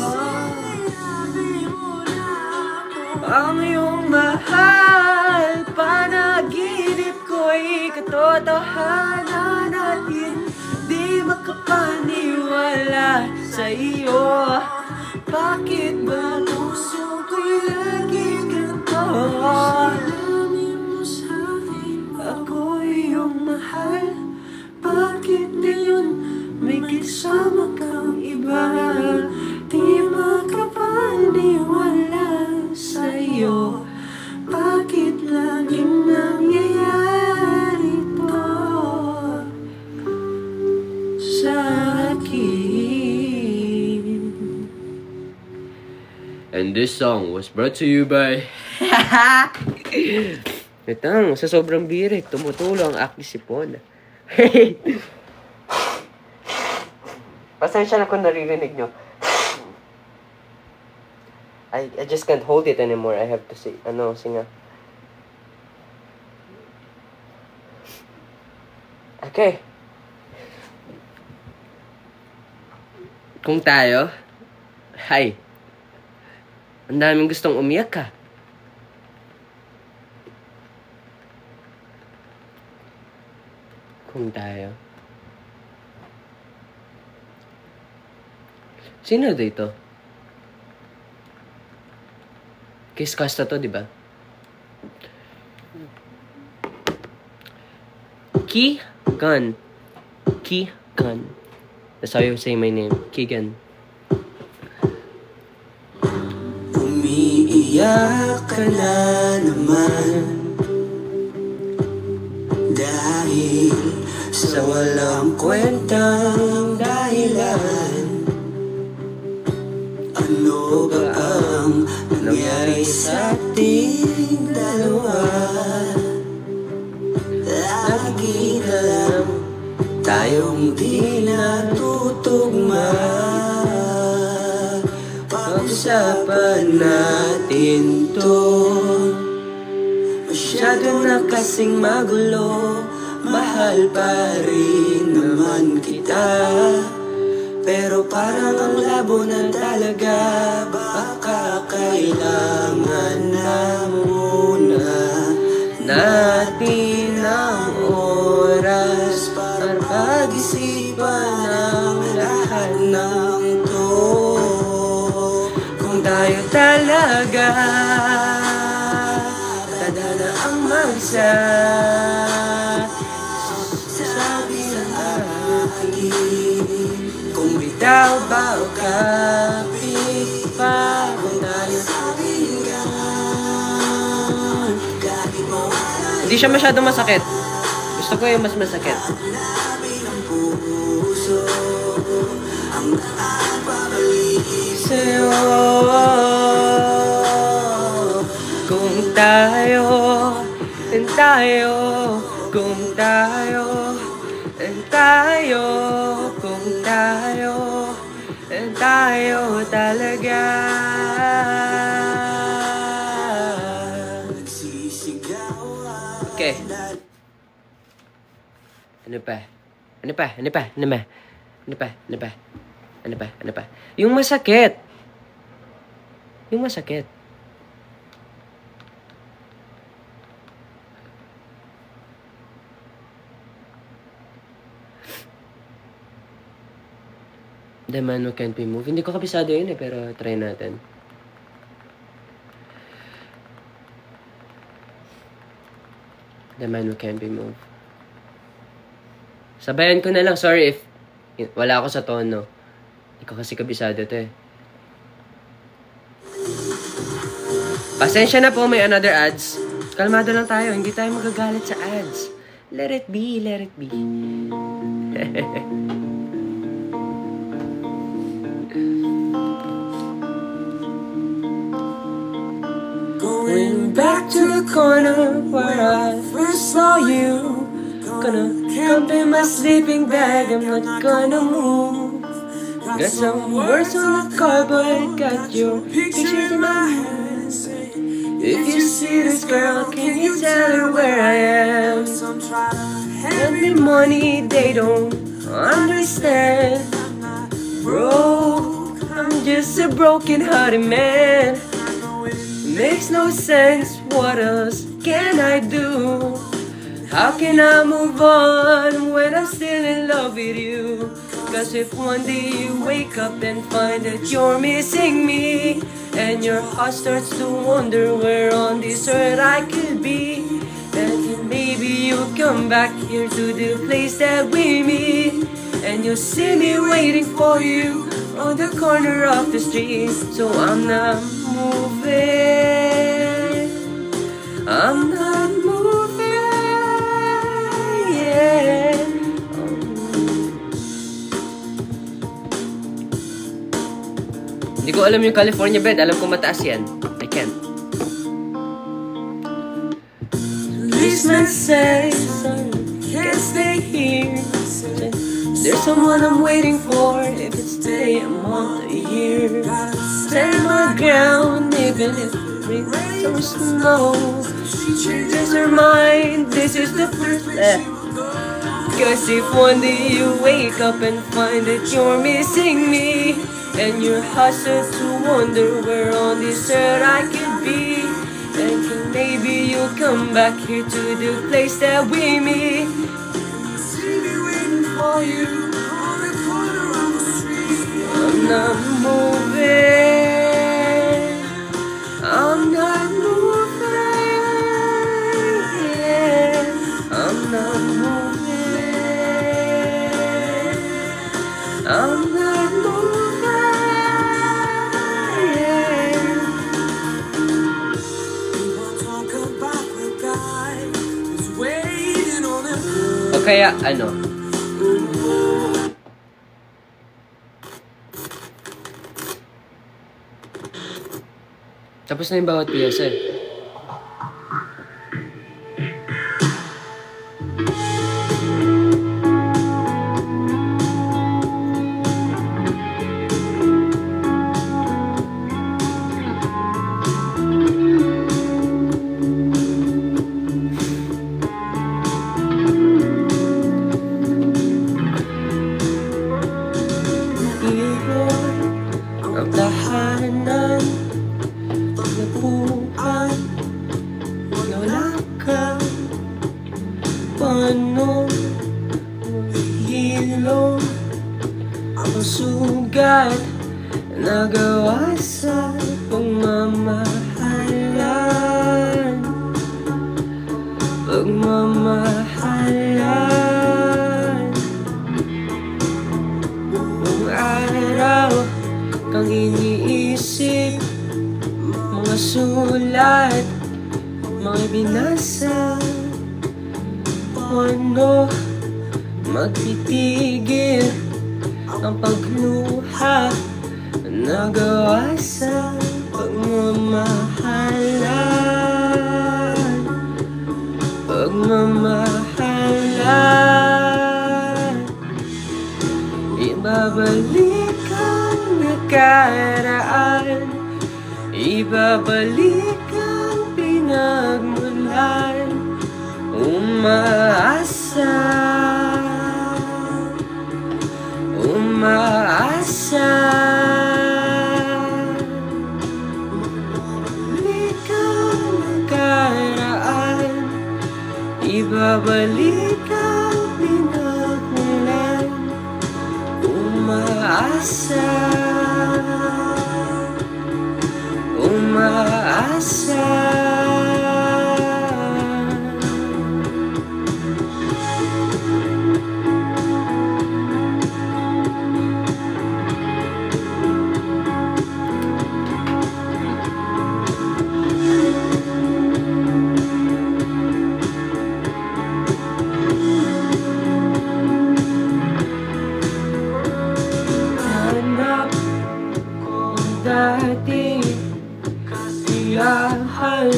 Ang iyong mahal. Panaginip ko'y katotohanan at hindi makapaniwala sa iyo. Bakit ba puso ko'y laging ganito? Ako'y iyong mahal. Bakit ngayon may kasama kang iba? Di makapaniwala sa'yo. Bakit laging nangyayari to sa akin? And this song was brought to you by... Itang, sa sobrang birik, tumutulo ang aking sipon. Pasensya na kung naririnig nyo. I just can't hold it anymore. I have to say, singa. Okay. Kung tayo, hi. Ang daming gustong umiyak ka. Kung tayo. Sino dito? Kiss Casta to, di ba? Keegan. Keegan. That's how you say my name. Keegan. Umiiyak ka na naman dahil sa walang kwentang dahilan. Ano ba ang nangyari sa ating dalawa? Lagi na lang tayong di natutugma. Pag-usapan natin to. Masyado na kasing magulo. Mahal pa rin naman kita. Pero parang ang labo na talaga. Baka kailangan na muna natin ang oras para pag-isipan ang lahat ng to. Kung tayo talaga tadhana ang mag-isa, sabi ng akin, kung bitaw Babaw kapit pa tayo. Hindi siya masyadong masakit. Gusto ko yung mas masakit. Sa'yo, kung tayo, kung tayo, kung tayo talaga. Okay. Ano pa? Yung masakit. The man who can't be moved. Hindi ko kabisado yun pero try natin. The man who can't be moved. Sabayan ko na lang. Sorry if wala ako sa tono. Hindi ko kasi kabisado to Pasensya na po, may another ads. Kalmado lang tayo. Hindi tayo magagalit sa ads. Let it be, let it be. Going back to the corner where I first saw you. Gonna jump in my sleeping bag, I'm not gonna move. Got some words on the cardboard, got your pictures in my hands. If you see this girl, can you tell her where I am? Hand me money, they don't understand. Bro, I'm just a broken-hearted man. Makes no sense, what else can I do? How can I move on when I'm still in love with you? Cause if one day you wake up and find that you're missing me, and your heart starts to wonder where on this earth I could be, then maybe you'll come back here to the place that we meet, and you'll see me waiting for you on the corner of the street. So I'm not moving, I'm not moving, yeah. Hindi ko alam yung California bed, alam ko mataas yan. I can't. Policeman says can't stay here. There's someone I'm waiting for. If it's today, a month, a year. Stand my ground, even if it brings some snow. She changes her mind, this is the first step. Cause if one day you wake up and find that you're missing me, and your heart starts to wonder where on this earth I could be, then maybe you'll come back here to the place that we meet. See me waiting for you on the corner of the street. I'm not moving, I'm not moving, yeah. I'm not moving, I'm not moving. O kaya ano? Tapos na yung bawat piyesa eh. Sugat nagawa sa pagmamahalan, pagmamahalan. Nung araw lahat mga binasa. Paano magtitigil ang pagluha nagawa sa pagmamahalan? Ibabalik ang nakaraan, ibabalik ang pinagmulan. Umaasa, umaasa. Ibabalik ang nakaraan, ibabalik ang pinagmulan. Umaasa, umaasa. Hanap ko dati kasiyahan,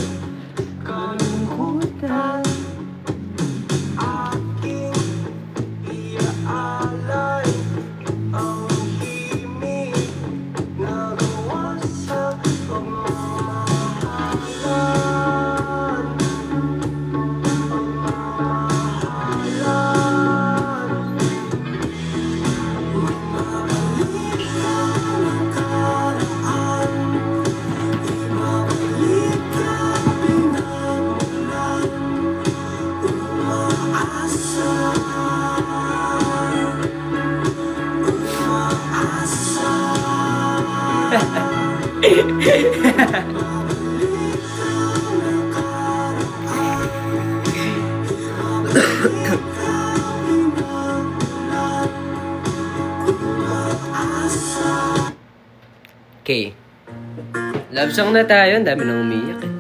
kalungkutan. Aking iaalay ang himig na gawa sa pagmamahalan. Okay. Love song na tayo. Ang dami nang umiyak eh.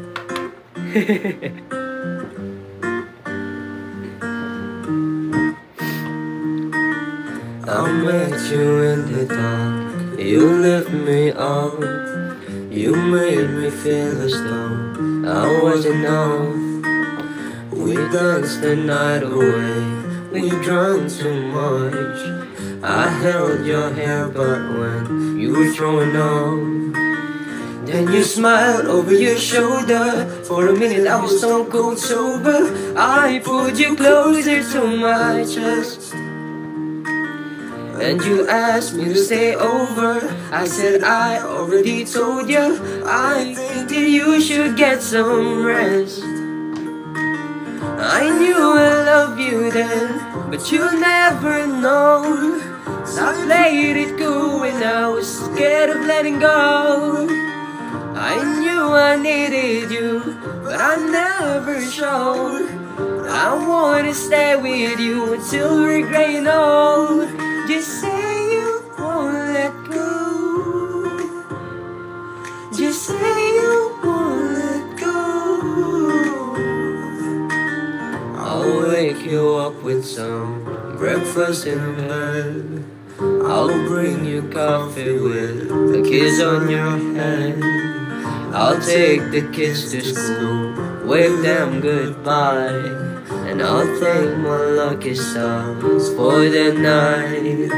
I met you in the dark. You left me out. You made me feel as though I wasn't enough. We danced the night away. We drank too much. I held your hair, but when you were throwing up, then you smiled over your shoulder. For a minute I was so cold sober. I pulled you closer to my chest, and you asked me to stay over. I said I already told you. I think that you should get some rest. I knew I loved you then, but you never know. I played it cool when I was scared of letting go. I knew I needed you, but I never showed. I wanna stay with you until we're growing old. Just say you won't let go. Just say you won't let go. I'll wake you up with some breakfast in bed. I'll bring you coffee with a kiss on your head. I'll take the kids to school, wave them goodbye, and I'll thank my lucky stars for the night.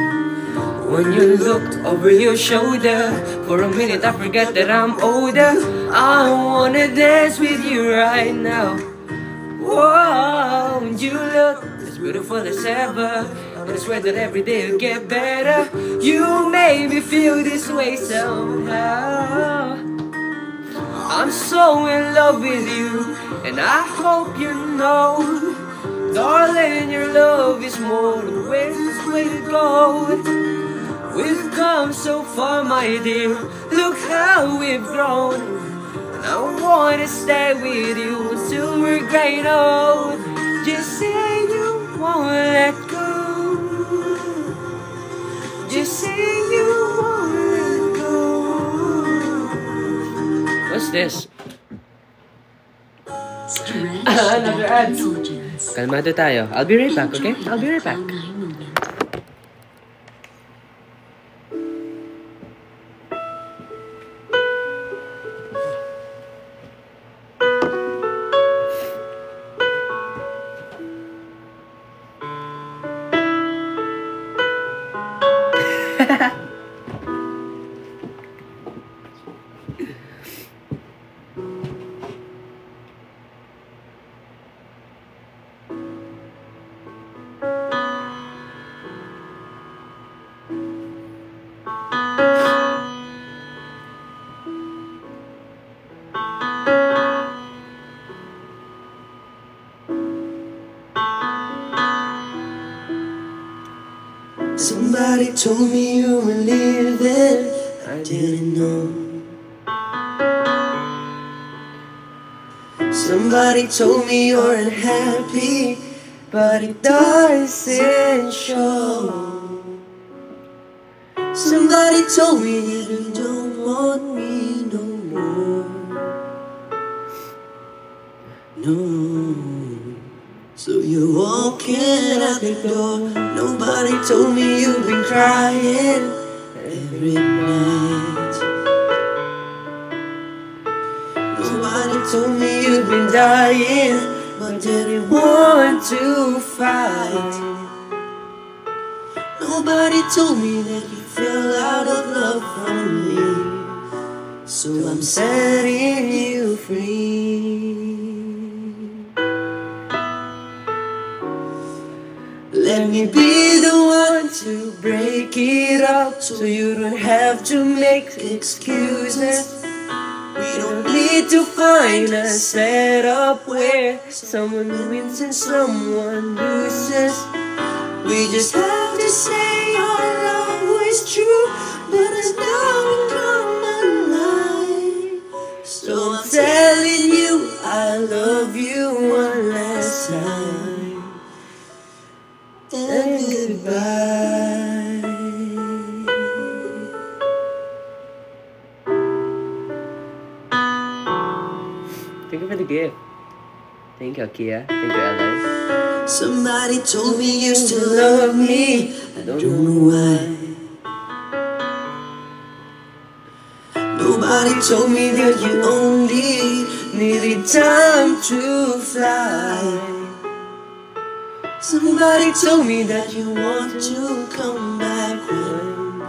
When you looked over your shoulder, for a minute I forgot that I'm older. I wanna dance with you right now. Whoa, you look as beautiful as ever, and I swear that every day will get better. You made me feel this way somehow. I'm so in love with you, and I hope you know, darling, your love is more than where's this way to go. We've come so far, my dear, look how we've grown, and I wanna stay with you until we're great old. Just say you won't let go. Just say you won't let go. What's this? Another ads. intelligence. Kalmado tayo. I'll be right back, okay? I'll be right back. 9 million. Somebody told me you were leaving, I didn't know. Somebody told me you're unhappy, but it doesn't show. Somebody told me you don't want me no more. No. So you're walking out the door. Nobody told me you've been crying every night. Nobody told me you've been dying, but didn't want to fight. Nobody told me that you fell out of love from me. So I'm setting you free. Let me be the one to break it up, so you don't have to make excuses. We don't need to find a setup where someone wins and someone loses. We just have to say our love was true, but it's now become a lie. So I'm telling you I love you one last time. And goodbye. Thank you for the gift. Thank you, Kia. Thank you, Ella. Somebody told me you still love me. I don't know why. Nobody told me that you only needed time to fly. Somebody told me that you want to come back when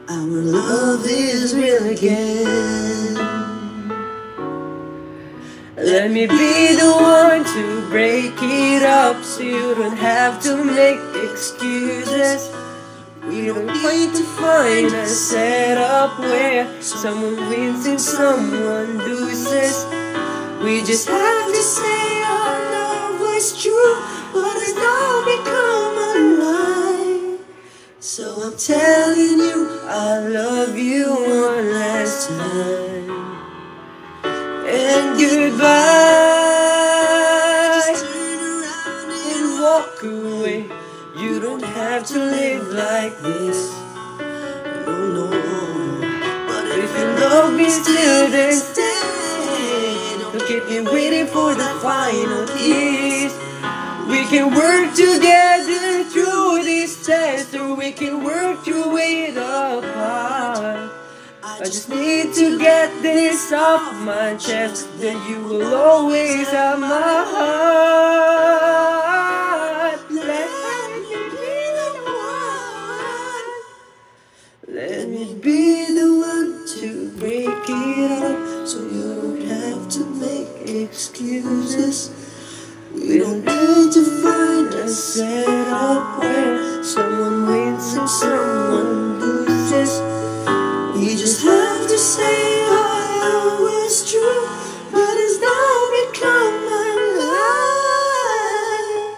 our love is real again. Let me be the one to break it up, so you don't have to make excuses. We don't need to find a setup where someone wins and someone loses. We just have to say our love was true, but it's now become a lie. So I'm telling you I love you one last time. And goodbye. Just turn around and walk away. You don't have to live like this. No, no. But if you love me still, then stay. Don't keep me waiting for the final kiss. We can work together through this test, or we can work through it apart. I just need to get this off my chest, then you will always have my heart. Let me be the one. Let me be the one to break it up, so you don't have to make excuses. We don't need to find a setup where someone wins and someone loses. We just have to say our love was true, but it's now become a lie.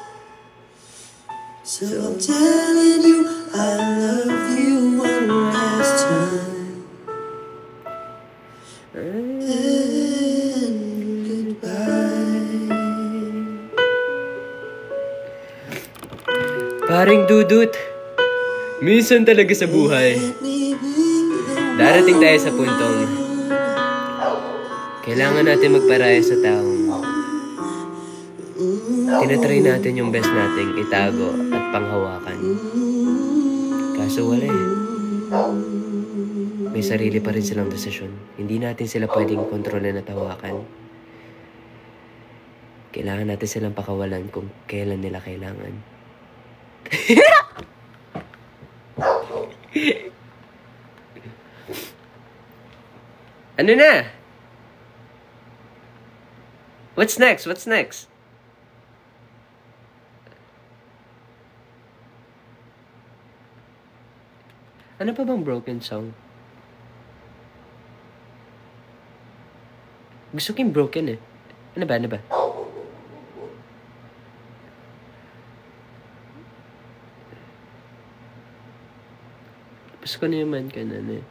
So I'm telling you I love you one last time. And goodbye. Paring Dudut, minsan talaga sa buhay, darating tayo sa puntong kailangan natin magparaya sa taong Tinatry natin yung best nating itago at panghawakan. Kaso wala eh. May sarili pa rin silang desisyon. Hindi natin sila pwedeng kontrolin at hawakan. Kailangan natin silang pakawalan kung kailan nila kailangan. Ano na? What's next? What's next? Ano pa bang broken song? Gusto ko yung broken eh. Ano ba? Ano ba? Tapos ko na naman ka na eh.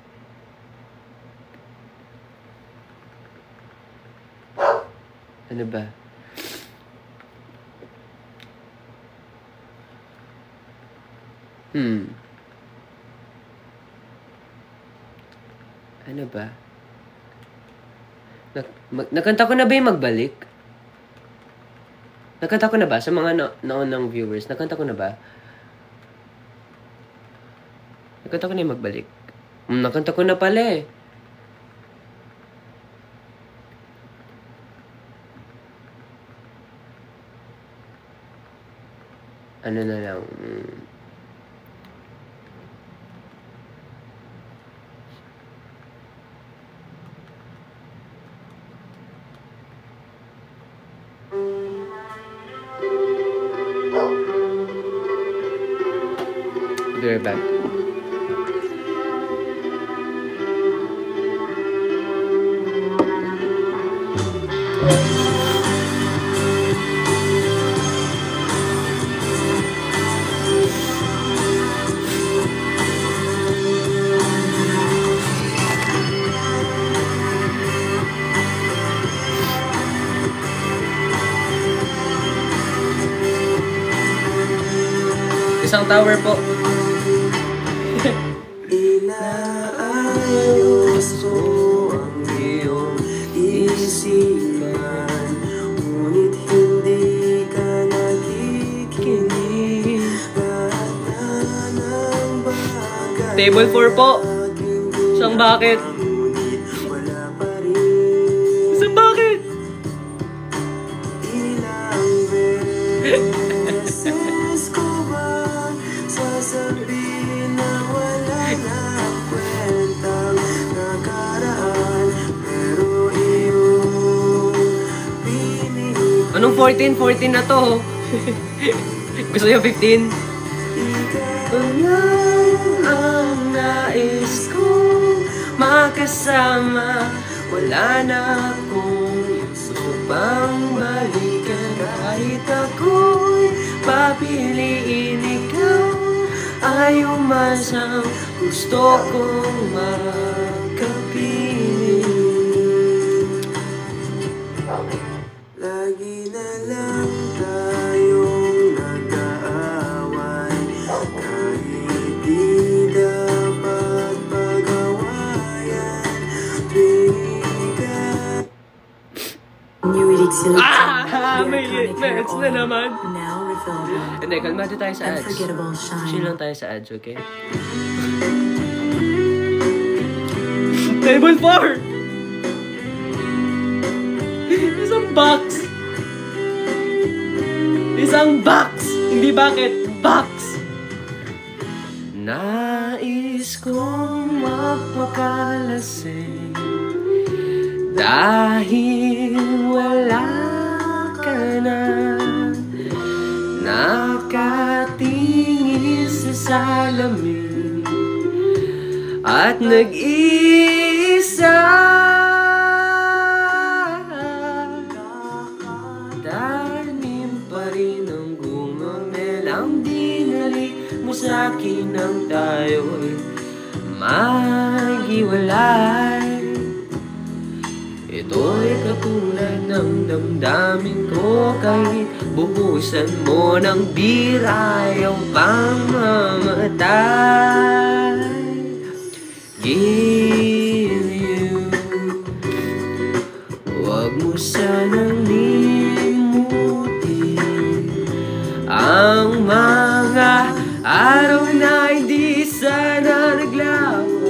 Ano ba? Ano ba? Nakanta ko na ba yung magbalik? Nakanta ko na ba? Sa mga naunang viewers, nakanta ko na ba? Nakanta ko na yung magbalik. Nakanta ko na pala eh. Ano na lang? Be right back. Isang tower po. Inaayos ko ang iyong isipan, ngunit hindi ka nakikinig. Lahat ng bagay Table 4 po. Isang bakit? wala pa rin. Isang bakit? Ilang beses ko ba sasabihin na wala na kwentang nakaraan, pero iyong pinili. Anong 14? 14 na to. Gusto niyo 15? Ikaw lang ang nais kong makasama. Wala na akong gusto pang balikan. Kahit ako'y papiliin, ikaw ay umasang gusto kong makapiling. Lagi na lang tayong nag-aaway, kahit di dapat pag-awayan. Bigay New Elixir May hits na naman. Now refillable. Hindi, kalmado tayo sa ads. Unforgettable Chill shine. lang tayo sa ads, okay? Table 4! Isang box! Isang box! Hindi bakit, box! Nais kong magpakalasing dahil wala ka na. Nakatingin sa salamin at nag-iisa. Tanim pa rin ang gumamel ang dinali mo sa'kin nang tayo'y maghiwalay. Ito'y katulad ng damdamin ko, kahit buhusan mo ng bira yung pamamatay. Give you, wag mo sanang limutin Ang mga araw na hindi sana naglaho,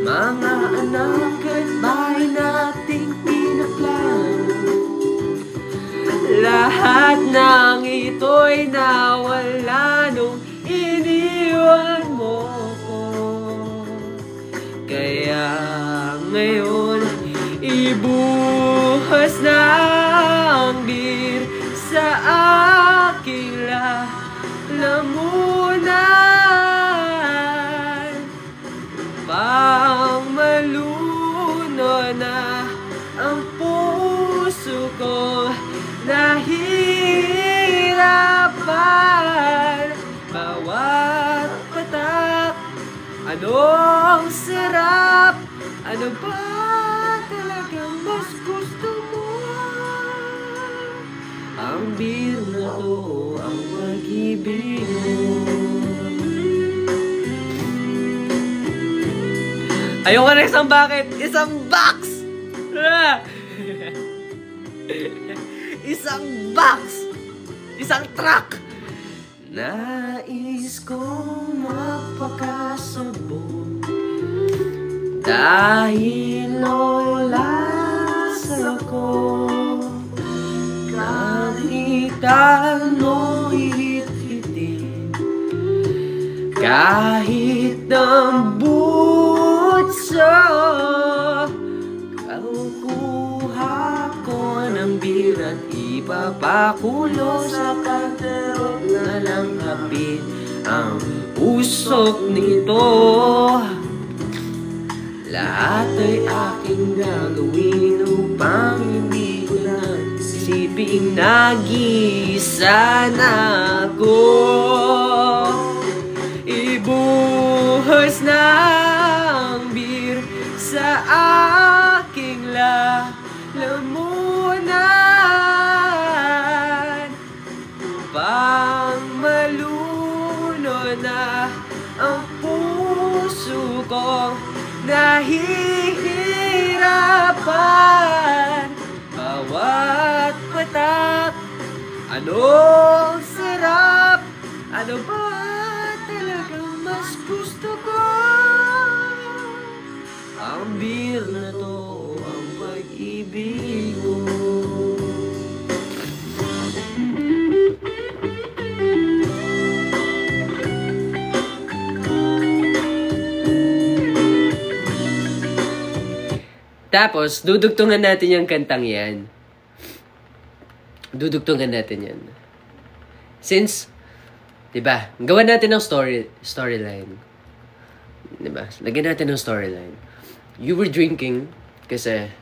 mga anak at bahay nating pinaplano, lahat ng ito'y nawala nung iniwan mo ko. Kaya ngayon ibuhas na ang bir sa aking lalamunan, pang maluno na ang puso ko, nahihirapan bawat patak. Anong sarap, ano ba talagang mas gusto mo? Ang beer na to, ang pag-ibig mo. Ayoko na isang bucket, isang box! Isang box! Isang truck! Nais kong magpakasubok dahil lolas ako. Kahit ano hit-hitin, kahit ng butso, kukuha ko ng birat, ipapakulo sa kanterot na lang kapit ang usok nito. Lahat ay aking gagawin upang hindi ko na isiping nag-isa na ako. Ibuhos na ang bir sa aking lalamunan, pang maluno na ang puso ko, nahihirapan bawat patak. Anong sarap, ano ba talagang mas gusto ko? Ang beer na to, ang pag-ibig mo. Tapos, dudugtungan natin yung kantang yan. Dudugtungan natin yan. Since, diba, gawan natin ng storyline. Diba, lagyan natin ng storyline. You were drinking kasi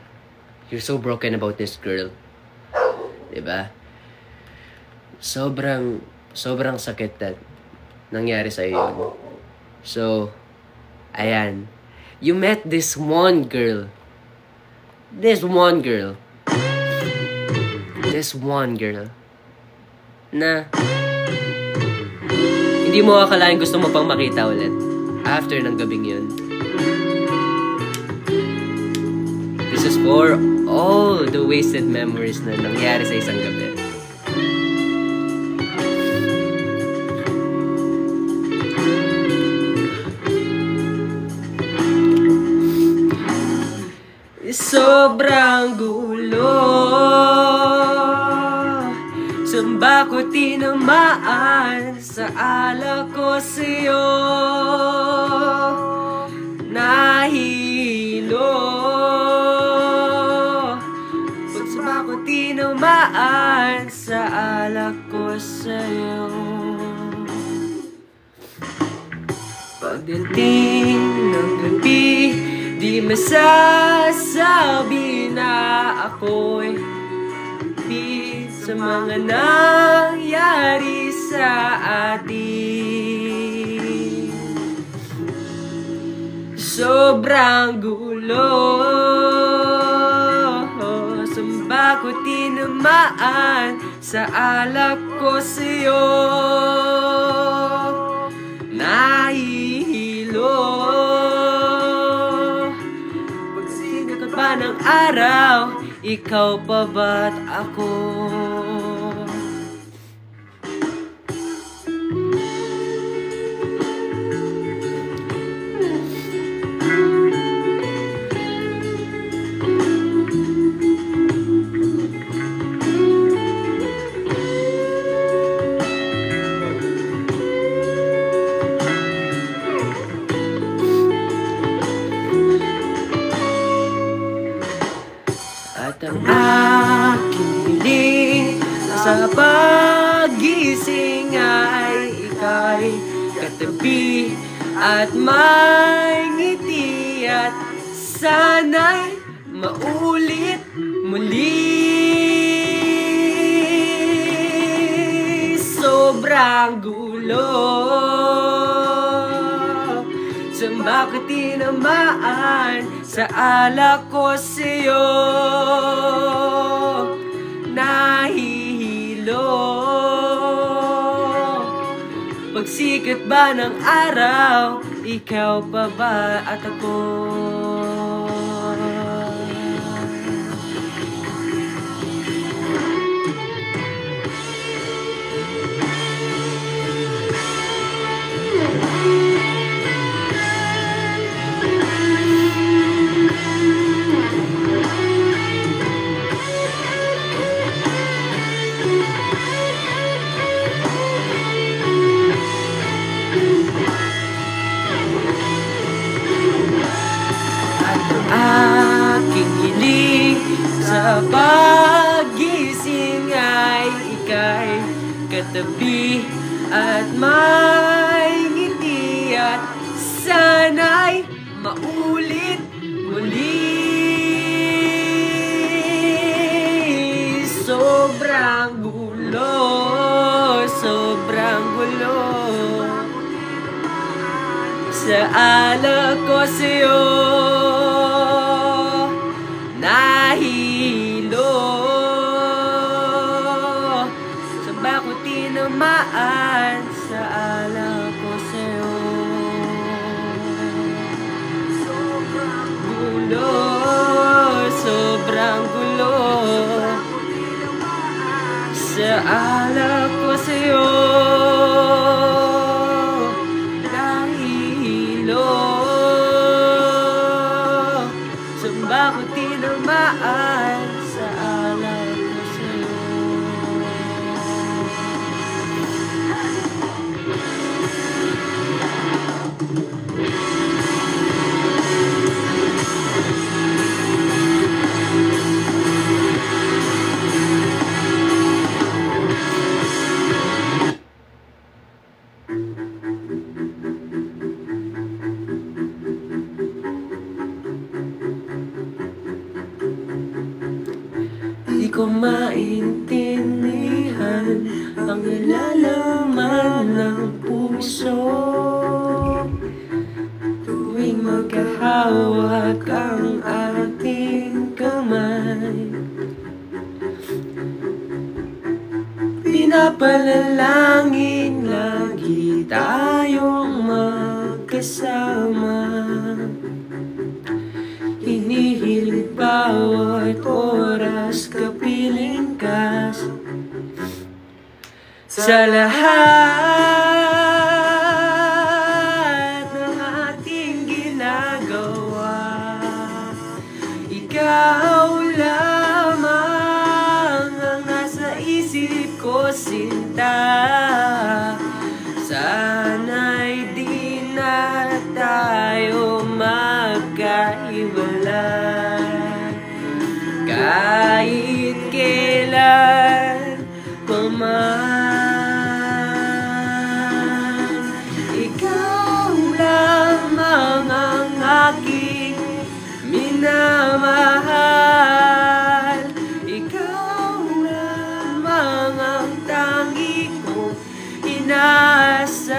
you're so broken about this girl. Diba? Sobrang sakit na nangyari sa iyo. So, ayan. You met this one girl. This one girl na hindi mo akalain gusto mo pang makita ulit after ng gabing yun. This is for all the wasted memories na nangyari sa isang gabi. Sobrang gulo, saan ba ko tinamaan sa alak ko sa'yo? Nahilo, pag saan ba ko tinamaan sa alak ko sa'yo? Pagdating ng gabi, di masasabi na ako'y di sa mga nangyari sa atin. Sobrang gulo, saan ba ko tinamaan sa alak ko sa'yo? Nahihilo, pa ng araw, ikaw pa ba't ako? pagising ay ika'y katabi at may ngiti at sana'y maulit muli. Sobrang gulo, saan ba ka tinamaan? Sa alak ko sa'yo nahihilo. Pagsikat ba ng araw, ikaw pa ba at ako? Aking hiling sa pagising ay ika'y katabi at may ngiti at sana'y maulit muli. Sobrang gulo, sobrang gulo, sa alak ko sa'yo nahilo. Saan ba ko tinamaan? Sa alak ko sa'yo. Sobrang gulo, sobrang gulo, sa alak ko sa'yo nahilo. Saan ba ko tinamaan? Sa alak ko sa'yo. Di ko maintindihan ang nalalaman ng puso tuwing magkahawak ang ating kamay. Pinapalalangin lagi tayong magkasama. Hinihiling bawat oras kapiling ka sa lahat ng ating ginagawa. Ikaw lamang ang nasa isip ko, sinta. Sana'y di na tayo magkaiwalay kahit kailan pa man. Ikaw lamang ang aking minamahal. Ikaw lamang ang tangi kong inaasam.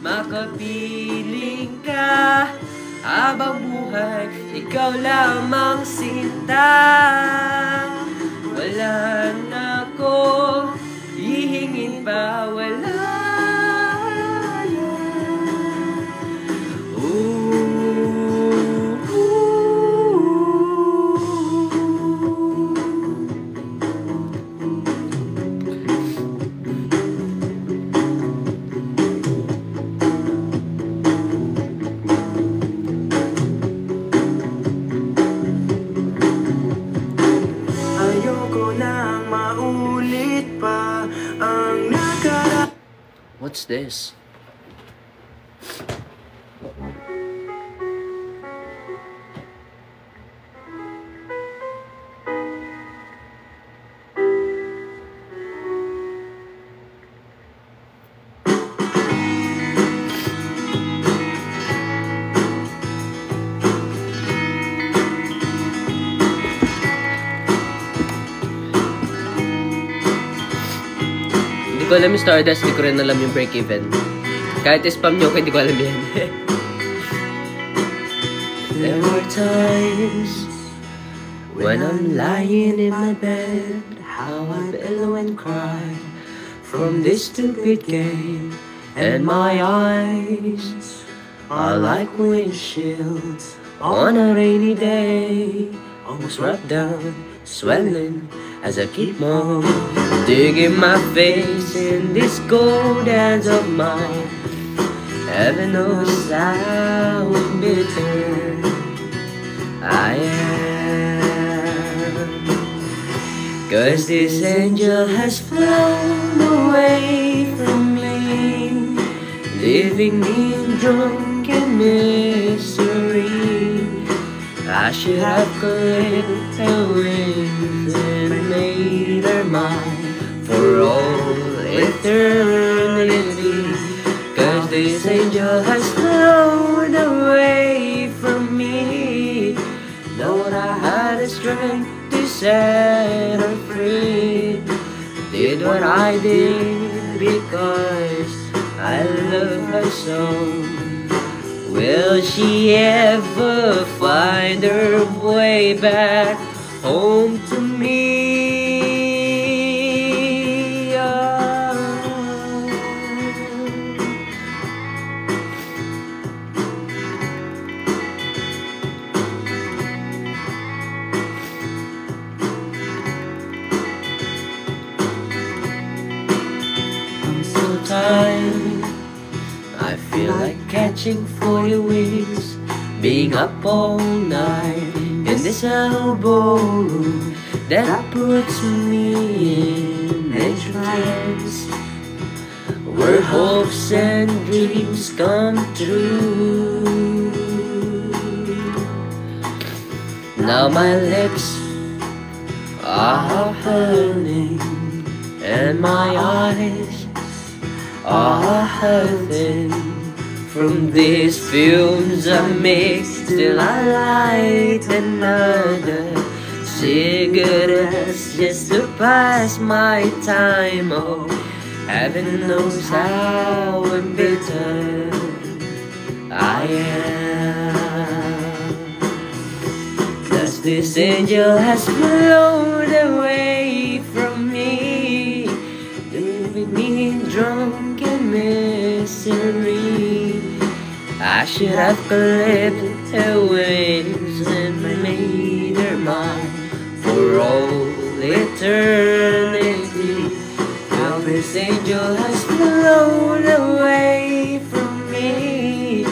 Makapiling ka habang buhay, ikaw lamang sinta. Wala na ko hihingin pa, wala na. What's this? ko alam yung Stardust, di ko rin alam yung break-even. Kahit spam nyo, hindi ko alam yan. There were times when I'm lying in my bed, how I bellow and cry from this stupid game, and my eyes are like windshields on a rainy day, almost rubbed down, swelling as I keep on digging my face in this cold hands of mine. Heaven knows how bitter I am, 'cause this angel has flown away from me, leaving me in drunken misery. I should have clipped her wings and made her mine for all eternity. 'Cause this angel has flown away from me. Lord, I had the strength to set her free. Did what I did because I love her so. Will she ever find her way back home to me? I'm so tired. I feel like catching 40 wings, being up all night in this elbow room that puts me in a trance, where hopes and dreams come true. Now my lips are burning and my eyes are hurting from these fumes I mix till I light another cigarette just to pass my time. Oh, heaven knows how bitter I am, 'cause this angel has flown away from me, leaving me drunk in misery. I should have clipped her wings and made her mine for all eternity. Now this angel has flown away from me.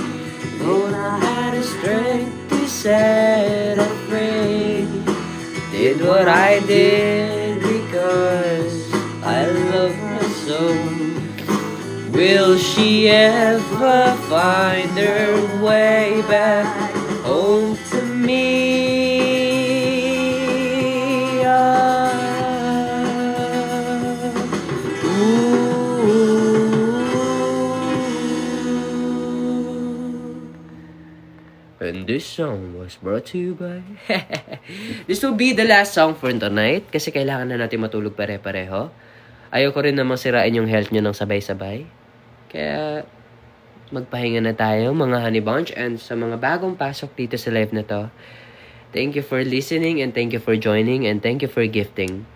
Lord, I had the strength to set her free. Did what I did because I love her so. Will she ever find her way back home to me? And this song was brought to you by... This will be the last song for tonight kasi kailangan na natin matulog pare-pareho. Ayoko rin namang sirain yung health nyo ng sabay-sabay. Kaya magpahinga na tayo mga Honey Bunch, and sa mga bagong pasok dito sa live na to, thank you for listening and thank you for joining and thank you for gifting.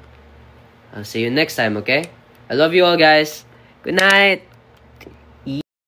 I'll see you next time, okay? I love you all, guys. Good night!